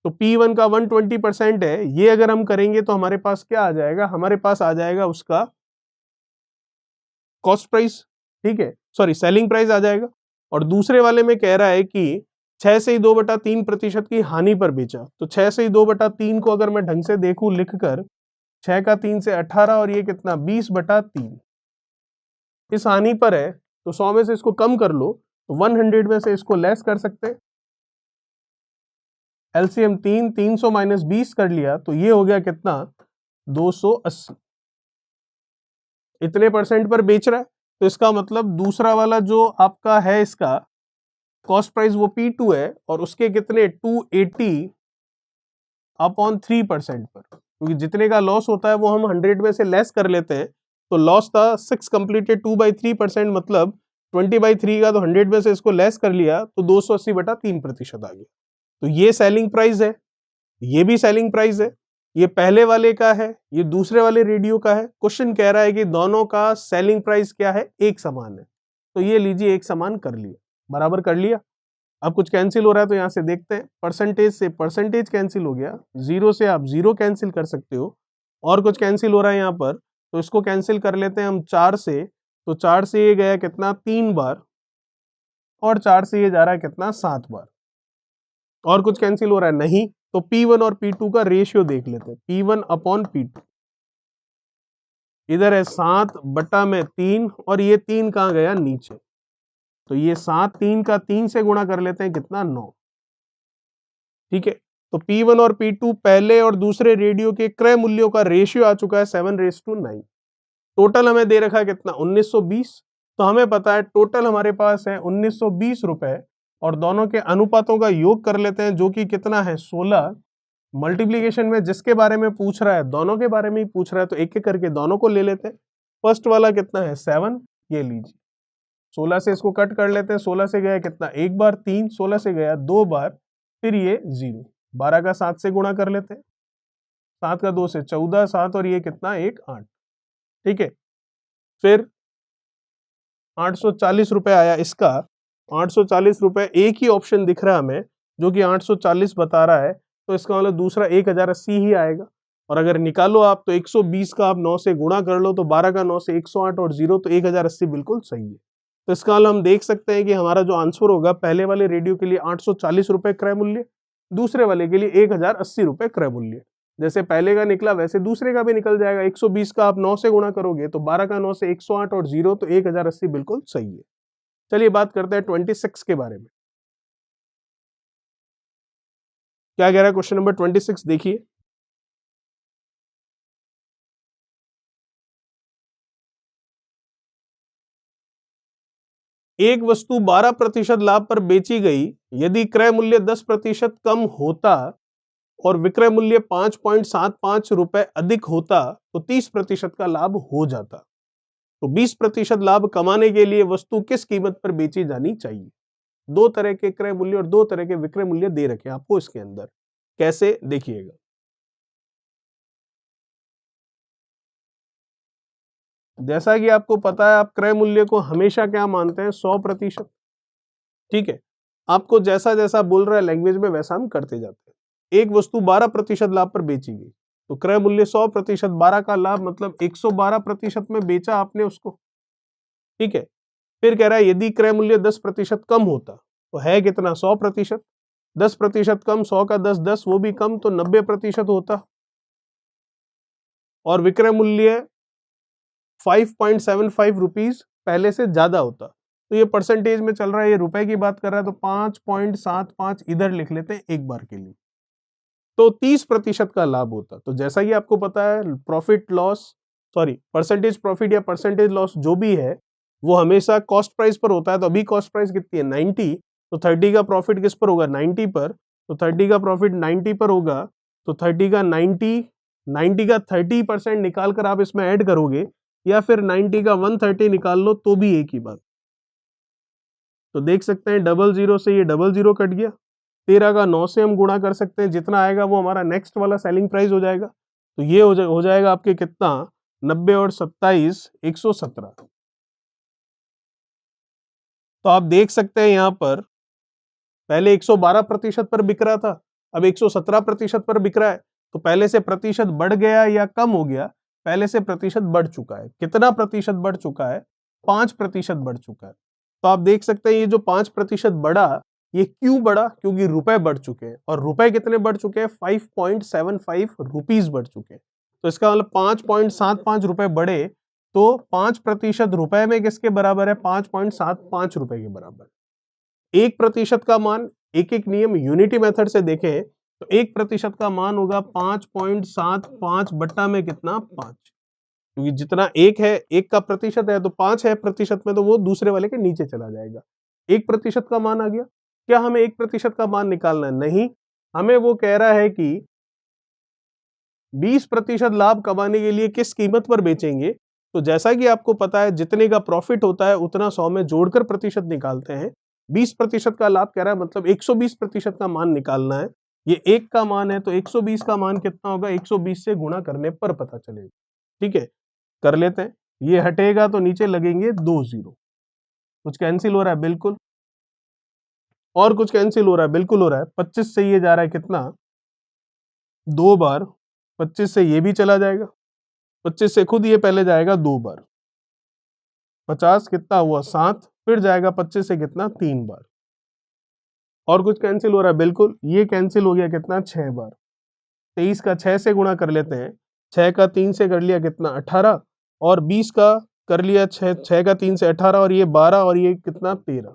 तो P1 का 120% है, ये अगर हम करेंगे तो हमारे पास क्या आ जाएगा, हमारे पास आ जाएगा उसका कॉस्ट प्राइस, ठीक है, सॉरी सेलिंग प्राइस आ जाएगा। और दूसरे वाले में कह रहा है कि 6 से ही 2/3% की हानि पर बेचा। तो 6 से ही 2/3 को अगर मैं ढंग से देखूं लिखकर, 6 का 3 से 18, और ये कितना 20/3 इस हानि पर है। तो 100 में से इसको कम कर लो, तो 100 में से इसको लेस कर सकते हैं। एलसीएम 300 माइनस 20 कर लिया, तो ये हो गया कितना, 280। इतने परसेंट पर बेच रहा है, तो इसका मतलब दूसरा वाला जो आपका है इसका कॉस्ट प्राइस वो P2 है, और उसके कितने 280 अपॉन 3% पर, क्योंकि जितने का लॉस होता है वो हम 100 में से लेस कर लेते हैं। तो लॉस था 6 कंप्लीटेड 2/3%, मतलब 20/3 का, तो 100 में से इसको लेस कर लिया, तो 280/3% आ गया। तो ये सेलिंग प्राइस है, ये भी सेलिंग प्राइस है। ये पहले वाले का है, ये दूसरे वाले रेडियो का है। क्वेश्चन कह रहा है कि दोनों का सेलिंग प्राइस क्या है, एक समान है। तो ये लीजिए एक समान कर लिया, बराबर कर लिया। अब कुछ कैंसिल हो रहा है, तो यहां से देखते हैं। परसेंटेज से परसेंटेज कैंसिल हो गया, जीरो से आप जीरो कैंसिल कर सकते हो। और कुछ कैंसिल हो रहा है यहाँ पर, तो इसको कैंसिल कर लेते हैं हम 4 से। तो 4 से ये गया कितना 3 बार, और 4 से ये जा रहा है कितना 7 बार। और कुछ कैंसिल हो रहा है नहीं, तो P1 और P2 का रेशियो देख लेते हैं। P1 अपॉन P2, इधर है 7/3, और ये 3 कहां गया नीचे, तो ये 7 3 का 3 से गुणा कर लेते हैं, कितना 9। ठीक है, तो P1 और P2 पहले और दूसरे रेडियो के क्रय मूल्यों का रेशियो आ चुका है 7:9। टोटल हमें दे रखा है कितना 1920। तो हमें पता है टोटल हमारे पास है 1920 रुपए, और दोनों के अनुपातों का योग कर लेते हैं, जो कि कितना है 16। मल्टीप्लीकेशन में जिसके बारे में पूछ रहा है, दोनों के बारे में ही पूछ रहा है, तो एक एक करके दोनों को ले लेते हैं। फर्स्ट वाला कितना है 7, ये लीजिए। 16 से इसको कट कर लेते हैं, 16 से गया कितना एक बार 3, 16 से गया 2 बार, फिर ये 0। 12 का 7 से गुणा कर लेते हैं, 7 का 2 से 14, 7 और ये कितना 1 8। ठीक है, फिर 840 रुपए आया इसका। 840 रुपए एक ही ऑप्शन दिख रहा है हमें, जो कि 840 बता रहा है, तो इसका मतलब दूसरा 1080 ही आएगा। और अगर निकालो आप, तो 120 का आप 9 से गुणा कर लो, तो 12 का 9 से 108 और 0, तो 1080 बिल्कुल सही है। तो इसका मतलब हम देख सकते हैं कि हमारा जो आंसर होगा, पहले वाले रेडियो के लिए 840 रुपए क्रय मूल्य, दूसरे वाले के लिए 1080 रुपए क्रय मूल्य। जैसे पहले का निकला वैसे दूसरे का भी निकल जाएगा। 120 का आप 9 से गुणा करोगे, तो 12 का 9 से 108 और 0, तो 1080 बिल्कुल सही है। चलिए बात करते हैं 26 के बारे में। क्या कह रहा है क्वेश्चन नंबर 26, देखिए। एक वस्तु 12% लाभ पर बेची गई, यदि क्रय मूल्य 10% कम होता और विक्रय मूल्य 5.75 रुपए अधिक होता, तो 30% का लाभ हो जाता। तो 20% लाभ कमाने के लिए वस्तु किस कीमत पर बेची जानी चाहिए। दो तरह के क्रय मूल्य और दो तरह के विक्रय मूल्य दे रखे हैं आपको इसके अंदर, कैसे देखिएगा। जैसा कि आपको पता है, आप क्रय मूल्य को हमेशा क्या मानते हैं, 100%। ठीक है, आपको जैसा जैसा बोल रहा है लैंग्वेज में वैसा हम करते जाते हैं। एक वस्तु 12% लाभ पर बेची गई, तो क्रय मूल्य 100%, 12 का लाभ मतलब 112% में बेचा आपने उसको। ठीक है, फिर कह रहा है यदि क्रय मूल्य 10% कम होता, तो है कितना, 100%। 10% कम, 100 का 10, 10 वो भी कम, तो 90% होता। और विक्रय मूल्य 5.75 रुपीज पहले से ज्यादा होता, तो ये परसेंटेज में चल रहा है, ये रुपए की बात कर रहा है, तो 5.75 इधर लिख लेते हैं एक बार के लिए, तो 30% का लाभ होता। तो जैसा कि आपको पता है profit loss, sorry percentage profit या परसेंटेज लॉस जो भी है वो हमेशा कॉस्ट प्राइस पर होता है। तो अभी कॉस्ट प्राइस कितनी है, 90, तो 30 का प्रॉफिट किस पर होगा, 90 पर, तो 30 का प्रॉफिट 90 पर होगा, तो 30 का 90 का 30% निकाल कर आप इसमें ऐड करोगे, या फिर 90 का 130 निकाल लो तो भी एक ही बात। तो देख सकते हैं 00 से ये 00 कट गया, 13 का 9 से हम गुणा कर सकते हैं, जितना आएगा वो हमारा नेक्स्ट वाला सेलिंग प्राइस हो जाएगा। तो ये हो जाएगा आपके कितना, 90 और 27 117। तो आप देख सकते हैं यहां पर पहले 112% पर बिक रहा था, अब 117% पर बिक रहा है, तो पहले से प्रतिशत बढ़ गया या कम हो गया, पहले से प्रतिशत बढ़ चुका है। कितना प्रतिशत बढ़ चुका है, 5% बढ़ चुका है। तो आप देख सकते हैं ये जो 5% बढ़ा, ये क्यों बढ़ा, क्योंकि रुपए बढ़ चुके हैं, और रुपए कितने बढ़ चुके हैं, 5.75 रुपीज बढ़ चुके हैं। तो इसका मतलब 5.75 रुपए बढ़े, तो 5% रुपए में किसके बराबर है, 5.75 रुपए के बराबर। 1% का मान, एक एक नियम यूनिटी मेथड से देखें तो 1% का मान होगा 5.75 बट्टा में कितना, 5, क्योंकि जितना एक है, एक का प्रतिशत है तो 5 है प्रतिशत में, तो वो दूसरे वाले के नीचे चला जाएगा। 1% का मान आ गया। क्या हमें 1% का मान निकालना है, नहीं, हमें वो कह रहा है कि 20% लाभ कमाने के लिए किस कीमत पर बेचेंगे। तो जैसा कि आपको पता है जितने का प्रॉफिट होता है उतना 100 में जोड़कर प्रतिशत निकालते हैं। 20% का लाभ कह रहा है, मतलब 120% का मान निकालना है। ये एक का मान है, तो 120 का मान कितना होगा, 120 से गुणा करने पर पता चलेगा। ठीक है, कर लेते हैं। ये हटेगा तो नीचे लगेंगे 2 जीरो। कुछ कैंसिल हो रहा है, बिल्कुल, और कुछ कैंसिल हो रहा है, बिल्कुल हो रहा है। 25 से ये जा रहा है कितना, 2 बार, 25 से ये भी चला जाएगा, 25 से खुद ये पहले जाएगा 2 बार, 50 कितना हुआ 7, फिर जाएगा 25 से कितना 3 बार, और कुछ कैंसिल हो रहा है, बिल्कुल, ये कैंसिल हो गया कितना 6 बार। 23 का 6 से गुणा कर लेते हैं, 6 का 3 से कर लिया कितना 18, और 20 का कर लिया 6 का 3 से 18, और ये 12, और ये कितना 13,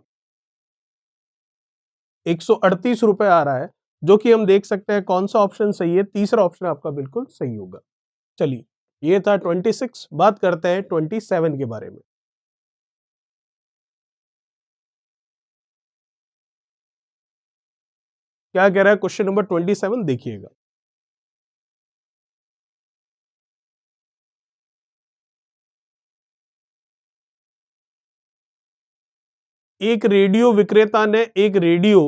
138 रुपए आ रहा है, जो कि हम देख सकते हैं कौन सा ऑप्शन सही है, तीसरा ऑप्शन आपका बिल्कुल सही होगा। चलिए, ये था 26, बात करते हैं 27 के बारे में। क्या कह रहा है क्वेश्चन नंबर 27, देखिएगा। एक रेडियो विक्रेता ने एक रेडियो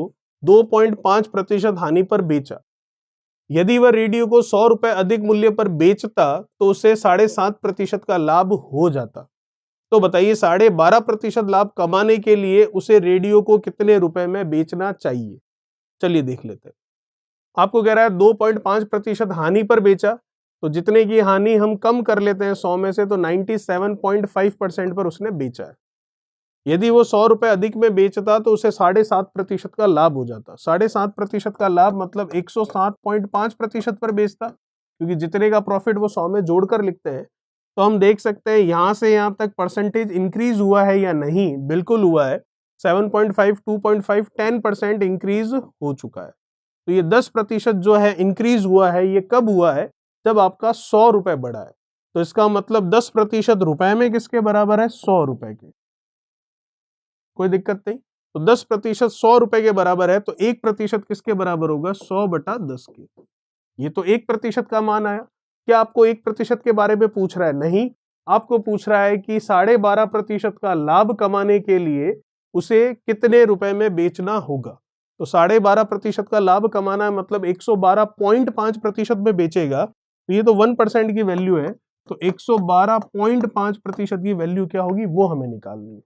2.5% हानि पर बेचा। यदि वह रेडियो को 100 रुपए अधिक मूल्य पर बेचता तो उसे 7.5% का लाभ हो जाता। तो बताइए 12.5% लाभ कमाने के लिए उसे रेडियो को कितने रुपए में बेचना चाहिए। चलिए देख लेते हैं। आपको कह रहा है 2.5% हानि पर बेचा, तो जितने की हानि हम कम कर लेते हैं 100 में से, तो 97.5% पर उसने बेचा है। यदि वो 100 रुपए अधिक में बेचता तो उसे 7.5% का लाभ हो जाता। 7.5% का लाभ मतलब 107.5% पर बेचता, क्योंकि जितने का प्रॉफिट वो 100 में जोड़कर लिखते हैं। तो हम देख सकते हैं यहां से यहां तक परसेंटेज इंक्रीज हुआ है या नहीं, बिल्कुल हुआ है। 7.5, 2.5, 10% इंक्रीज हो चुका है। तो ये 10% जो है इंक्रीज हुआ है, ये कब हुआ है, जब आपका 100 रुपए बढ़ा है। तो इसका मतलब 10% रुपए में किसके बराबर है, 100 रुपए के। कोई दिक्कत नहीं। तो 10% 100 रुपए के बराबर है, तो 1% किसके बराबर होगा, 100/10 के। ये तो 1% का मान आया। क्या आपको 1% के बारे में पूछ रहा है, नहीं, आपको पूछ रहा है कि 12.5% का लाभ कमाने के लिए उसे कितने रुपए में बेचना होगा। तो 12.5% का लाभ कमाना है, मतलब 112.5% में बेचेगा, तो ये तो 1% की वैल्यू है। तो 112.5% की वैल्यू क्या होगी वो हमें निकालनी है।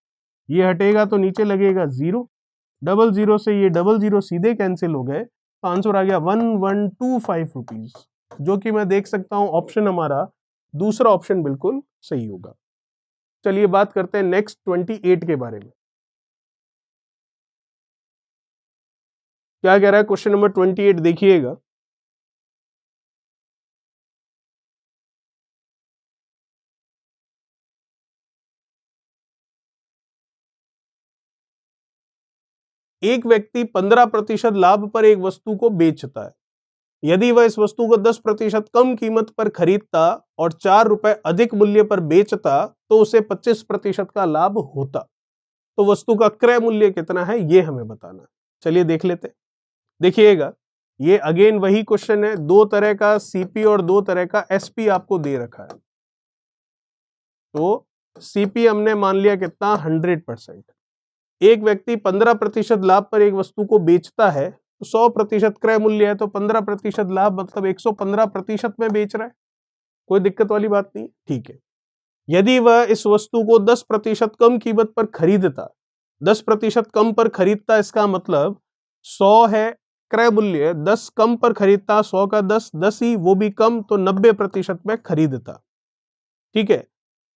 ये हटेगा तो नीचे लगेगा 0, डबल जीरो से ये डबल जीरो सीधे कैंसिल हो गए, तो आंसर आ गया 1125 रुपीज, जो कि मैं देख सकता हूं ऑप्शन हमारा दूसरा ऑप्शन बिल्कुल सही होगा। चलिए बात करते हैं नेक्स्ट 28 के बारे में। क्या कह रहा है क्वेश्चन नंबर 28, देखिएगा। एक व्यक्ति 15% लाभ पर एक वस्तु को बेचता है। यदि वह इस वस्तु को 10% कम कीमत पर खरीदता और 4 रुपए अधिक मूल्य पर बेचता तो उसे 25% का लाभ होता। तो वस्तु का क्रय मूल्य कितना है ये हमें बताना है। चलिए देख लेते हैं। देखिएगा, ये अगेन वही क्वेश्चन है, दो तरह का सीपी और दो तरह का एसपी आपको दे रखा है। तो सीपी हमने मान लिया कितना, 100%। एक व्यक्ति 15% लाभ पर एक वस्तु को बेचता है, तो 100% क्रय मूल्य है, तो 15% लाभ मतलब 115% में बेच रहा है, कोई दिक्कत वाली बात नहीं, ठीक है। यदि वह इस वस्तु को 10% कम कीमत पर खरीदता, 10% कम पर खरीदता, इसका मतलब 100 है क्रय मूल्य, 10 कम पर खरीदता, 100 का 10, 10 ही, वो भी कम, तो 90% में खरीदता, ठीक है।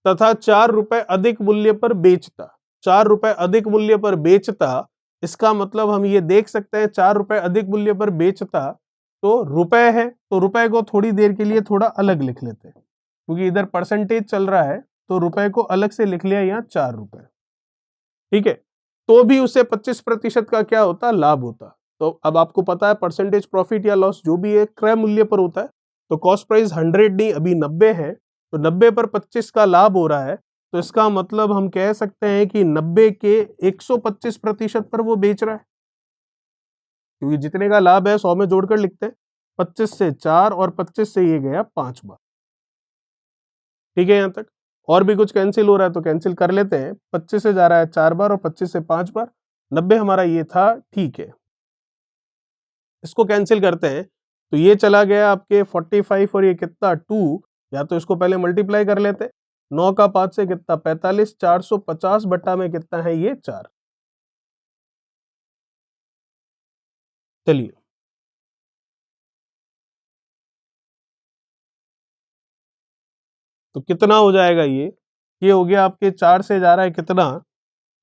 तथा 4 रुपए अधिक मूल्य पर बेचता, 4 रुपए अधिक मूल्य पर बेचता, इसका मतलब हम ये देख सकते हैं 4 रुपए अधिक मूल्य पर बेचता, तो रुपए है, तो रुपए को थोड़ी देर के लिए थोड़ा अलग लिख लेते हैं, क्योंकि इधर परसेंटेज चल रहा है, तो रुपए को अलग से लिख लिया यहाँ 4 रुपए, ठीक है। तो भी उसे 25% का क्या होता, लाभ होता। तो अब आपको पता है परसेंटेज प्रॉफिट या लॉस जो भी है क्रय मूल्य पर होता है, तो कॉस्ट प्राइस 100 नहीं अभी 90 है, तो 90 पर 25 का लाभ हो रहा है, तो इसका मतलब हम कह सकते हैं कि 90 के 125% पर वो बेच रहा है, क्योंकि जितने का लाभ है 100 में जोड़कर लिखते हैं, 25 से 4 और 25 से ये गया 5 बार, ठीक है। यहां तक और भी कुछ कैंसिल हो रहा है तो कैंसिल कर लेते हैं, 25 से जा रहा है 4 बार और 25 से 5 बार, 90 हमारा ये था, ठीक है। इसको कैंसिल करते हैं, तो ये चला गया आपके 45 और ये कितना 2, या तो इसको पहले मल्टीप्लाई कर लेते हैं, 9 का 5 से कितना 45, 450 बट्टा में कितना है ये 4। चलिए तो कितना हो जाएगा ये हो गया आपके 4 से जा रहा है कितना,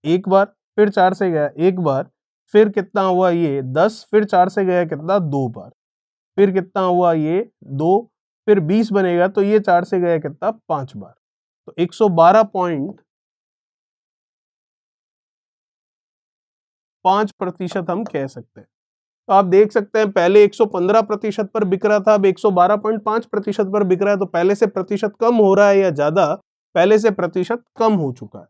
एक बार, फिर 4 से गया एक बार, फिर कितना हुआ ये 10, फिर 4 से गया कितना 2 बार, फिर कितना हुआ ये 2, फिर 20 बनेगा, तो ये 4 से गया कितना 5 बार, तो 112.5% हम कह सकते हैं। तो आप देख सकते हैं पहले 115% पर बिक रहा था, अब 112.5% पर बिक रहा है, तो पहले से प्रतिशत कम हो रहा है या ज्यादा, पहले से प्रतिशत कम हो चुका है।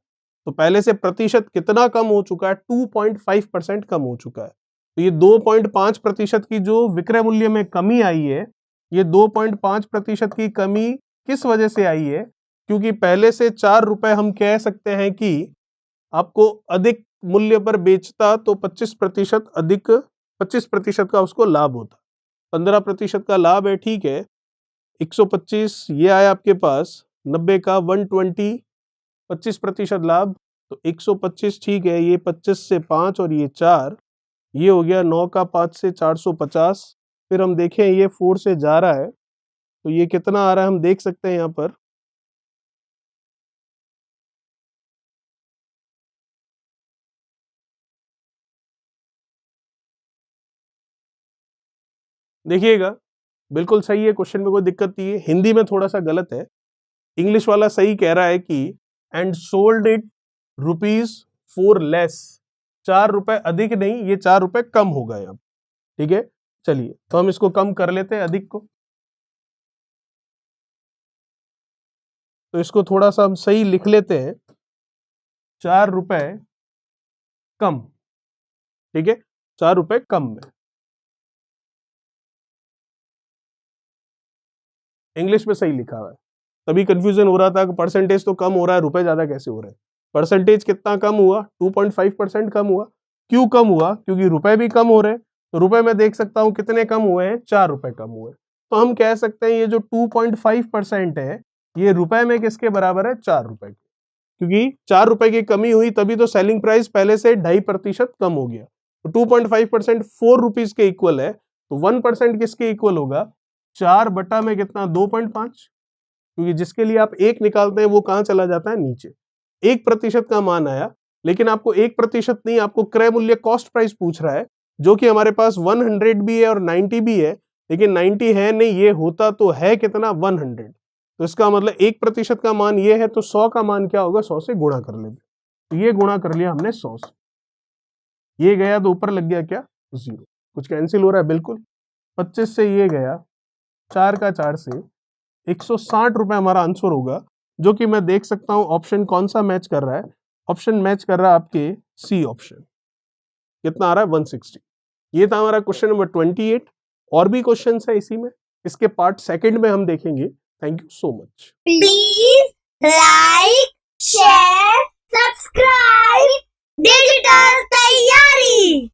तो पहले से प्रतिशत कितना कम हो चुका है, 2.5% कम हो चुका है। तो ये 2.5% की जो विक्रय मूल्य में कमी आई है, ये 2.5% की कमी किस वजह से आई है, क्योंकि पहले से 4 रुपए हम कह सकते हैं कि आपको अधिक मूल्य पर बेचता, तो 25% अधिक, 25% का उसको लाभ होता, 15% का लाभ है, ठीक है। 125 ये आया आपके पास, 90 का 120, 25% लाभ, तो 125, ठीक है। ये 25 से 5 और ये 4, ये हो गया 9 का 5 से 450, फिर हम देखें ये 4 से जा रहा है, तो ये कितना आ रहा है हम देख सकते हैं यहाँ पर, देखिएगा बिल्कुल सही है, क्वेश्चन में कोई दिक्कत नहीं है, हिंदी में थोड़ा सा गलत है, इंग्लिश वाला सही कह रहा है कि and sold it rupees for less, 4 रुपए अधिक नहीं, ये 4 रुपए कम हो गए अब, ठीक है। चलिए तो हम इसको कम कर लेते हैं अधिक को, तो इसको थोड़ा सा हम सही लिख लेते हैं, 4 रुपए कम, ठीक है, 4 रुपए कम में। इंग्लिश में सही लिखा हुआ है, तभी कंफ्यूजन हो रहा था कि परसेंटेज तो कम हो रहा है, रुपए ज्यादा कैसे हो रहे हैं। परसेंटेज कितना कम हुआ, 2.5% कम हुआ। क्यों कम हुआ, क्योंकि रुपए भी कम हो रहे हैं, तो रुपए में देख सकता हूं कितने कम हुए हैं, 4 रुपए कम हुए। तो हम कह सकते हैं ये जो 2.5% है, ये रुपए में किसके बराबर है? 4 रुपए के, क्योंकि 4 रुपए की कमी हुई तभी तो सेलिंग प्राइस पहले से 2.5% कम हो गया। तो 2.5% 4 रुपीज के इक्वल है, तो 1% किसके इक्वल होगा? 4 बटा में कितना? 2.5, क्योंकि जिसके लिए आप 1 निकालते हैं वो कहां चला जाता है? नीचे। 1% का मान आया, लेकिन आपको 1% नहीं, आपको क्रय मूल्य कॉस्ट प्राइस पूछ रहा है, जो कि हमारे पास 100 भी है और 90 भी है, लेकिन 90 है नहीं, ये होता तो है कितना? 100। तो इसका मतलब 1% का मान ये है, तो 100 का मान क्या होगा? 100 से गुणा कर लेते। तो ये गुणा कर लिया हमने 100 से, ये गया तो ऊपर लग गया क्या? 0। कुछ कैंसिल हो रहा है? बिल्कुल। 25 से ये गया, 4 का 4 से 160 रुपए हमारा आंसर होगा, जो कि मैं देख सकता हूं ऑप्शन कौन सा मैच कर रहा है। ऑप्शन मैच कर रहा है आपके सी ऑप्शन। कितना आ रहा है? 160। ये था हमारा क्वेश्चन नंबर 28। और भी क्वेश्चन है इसी में, इसके पार्ट सेकंड में हम देखेंगे। Thank you so much. Please like, share, subscribe digital तैयारी।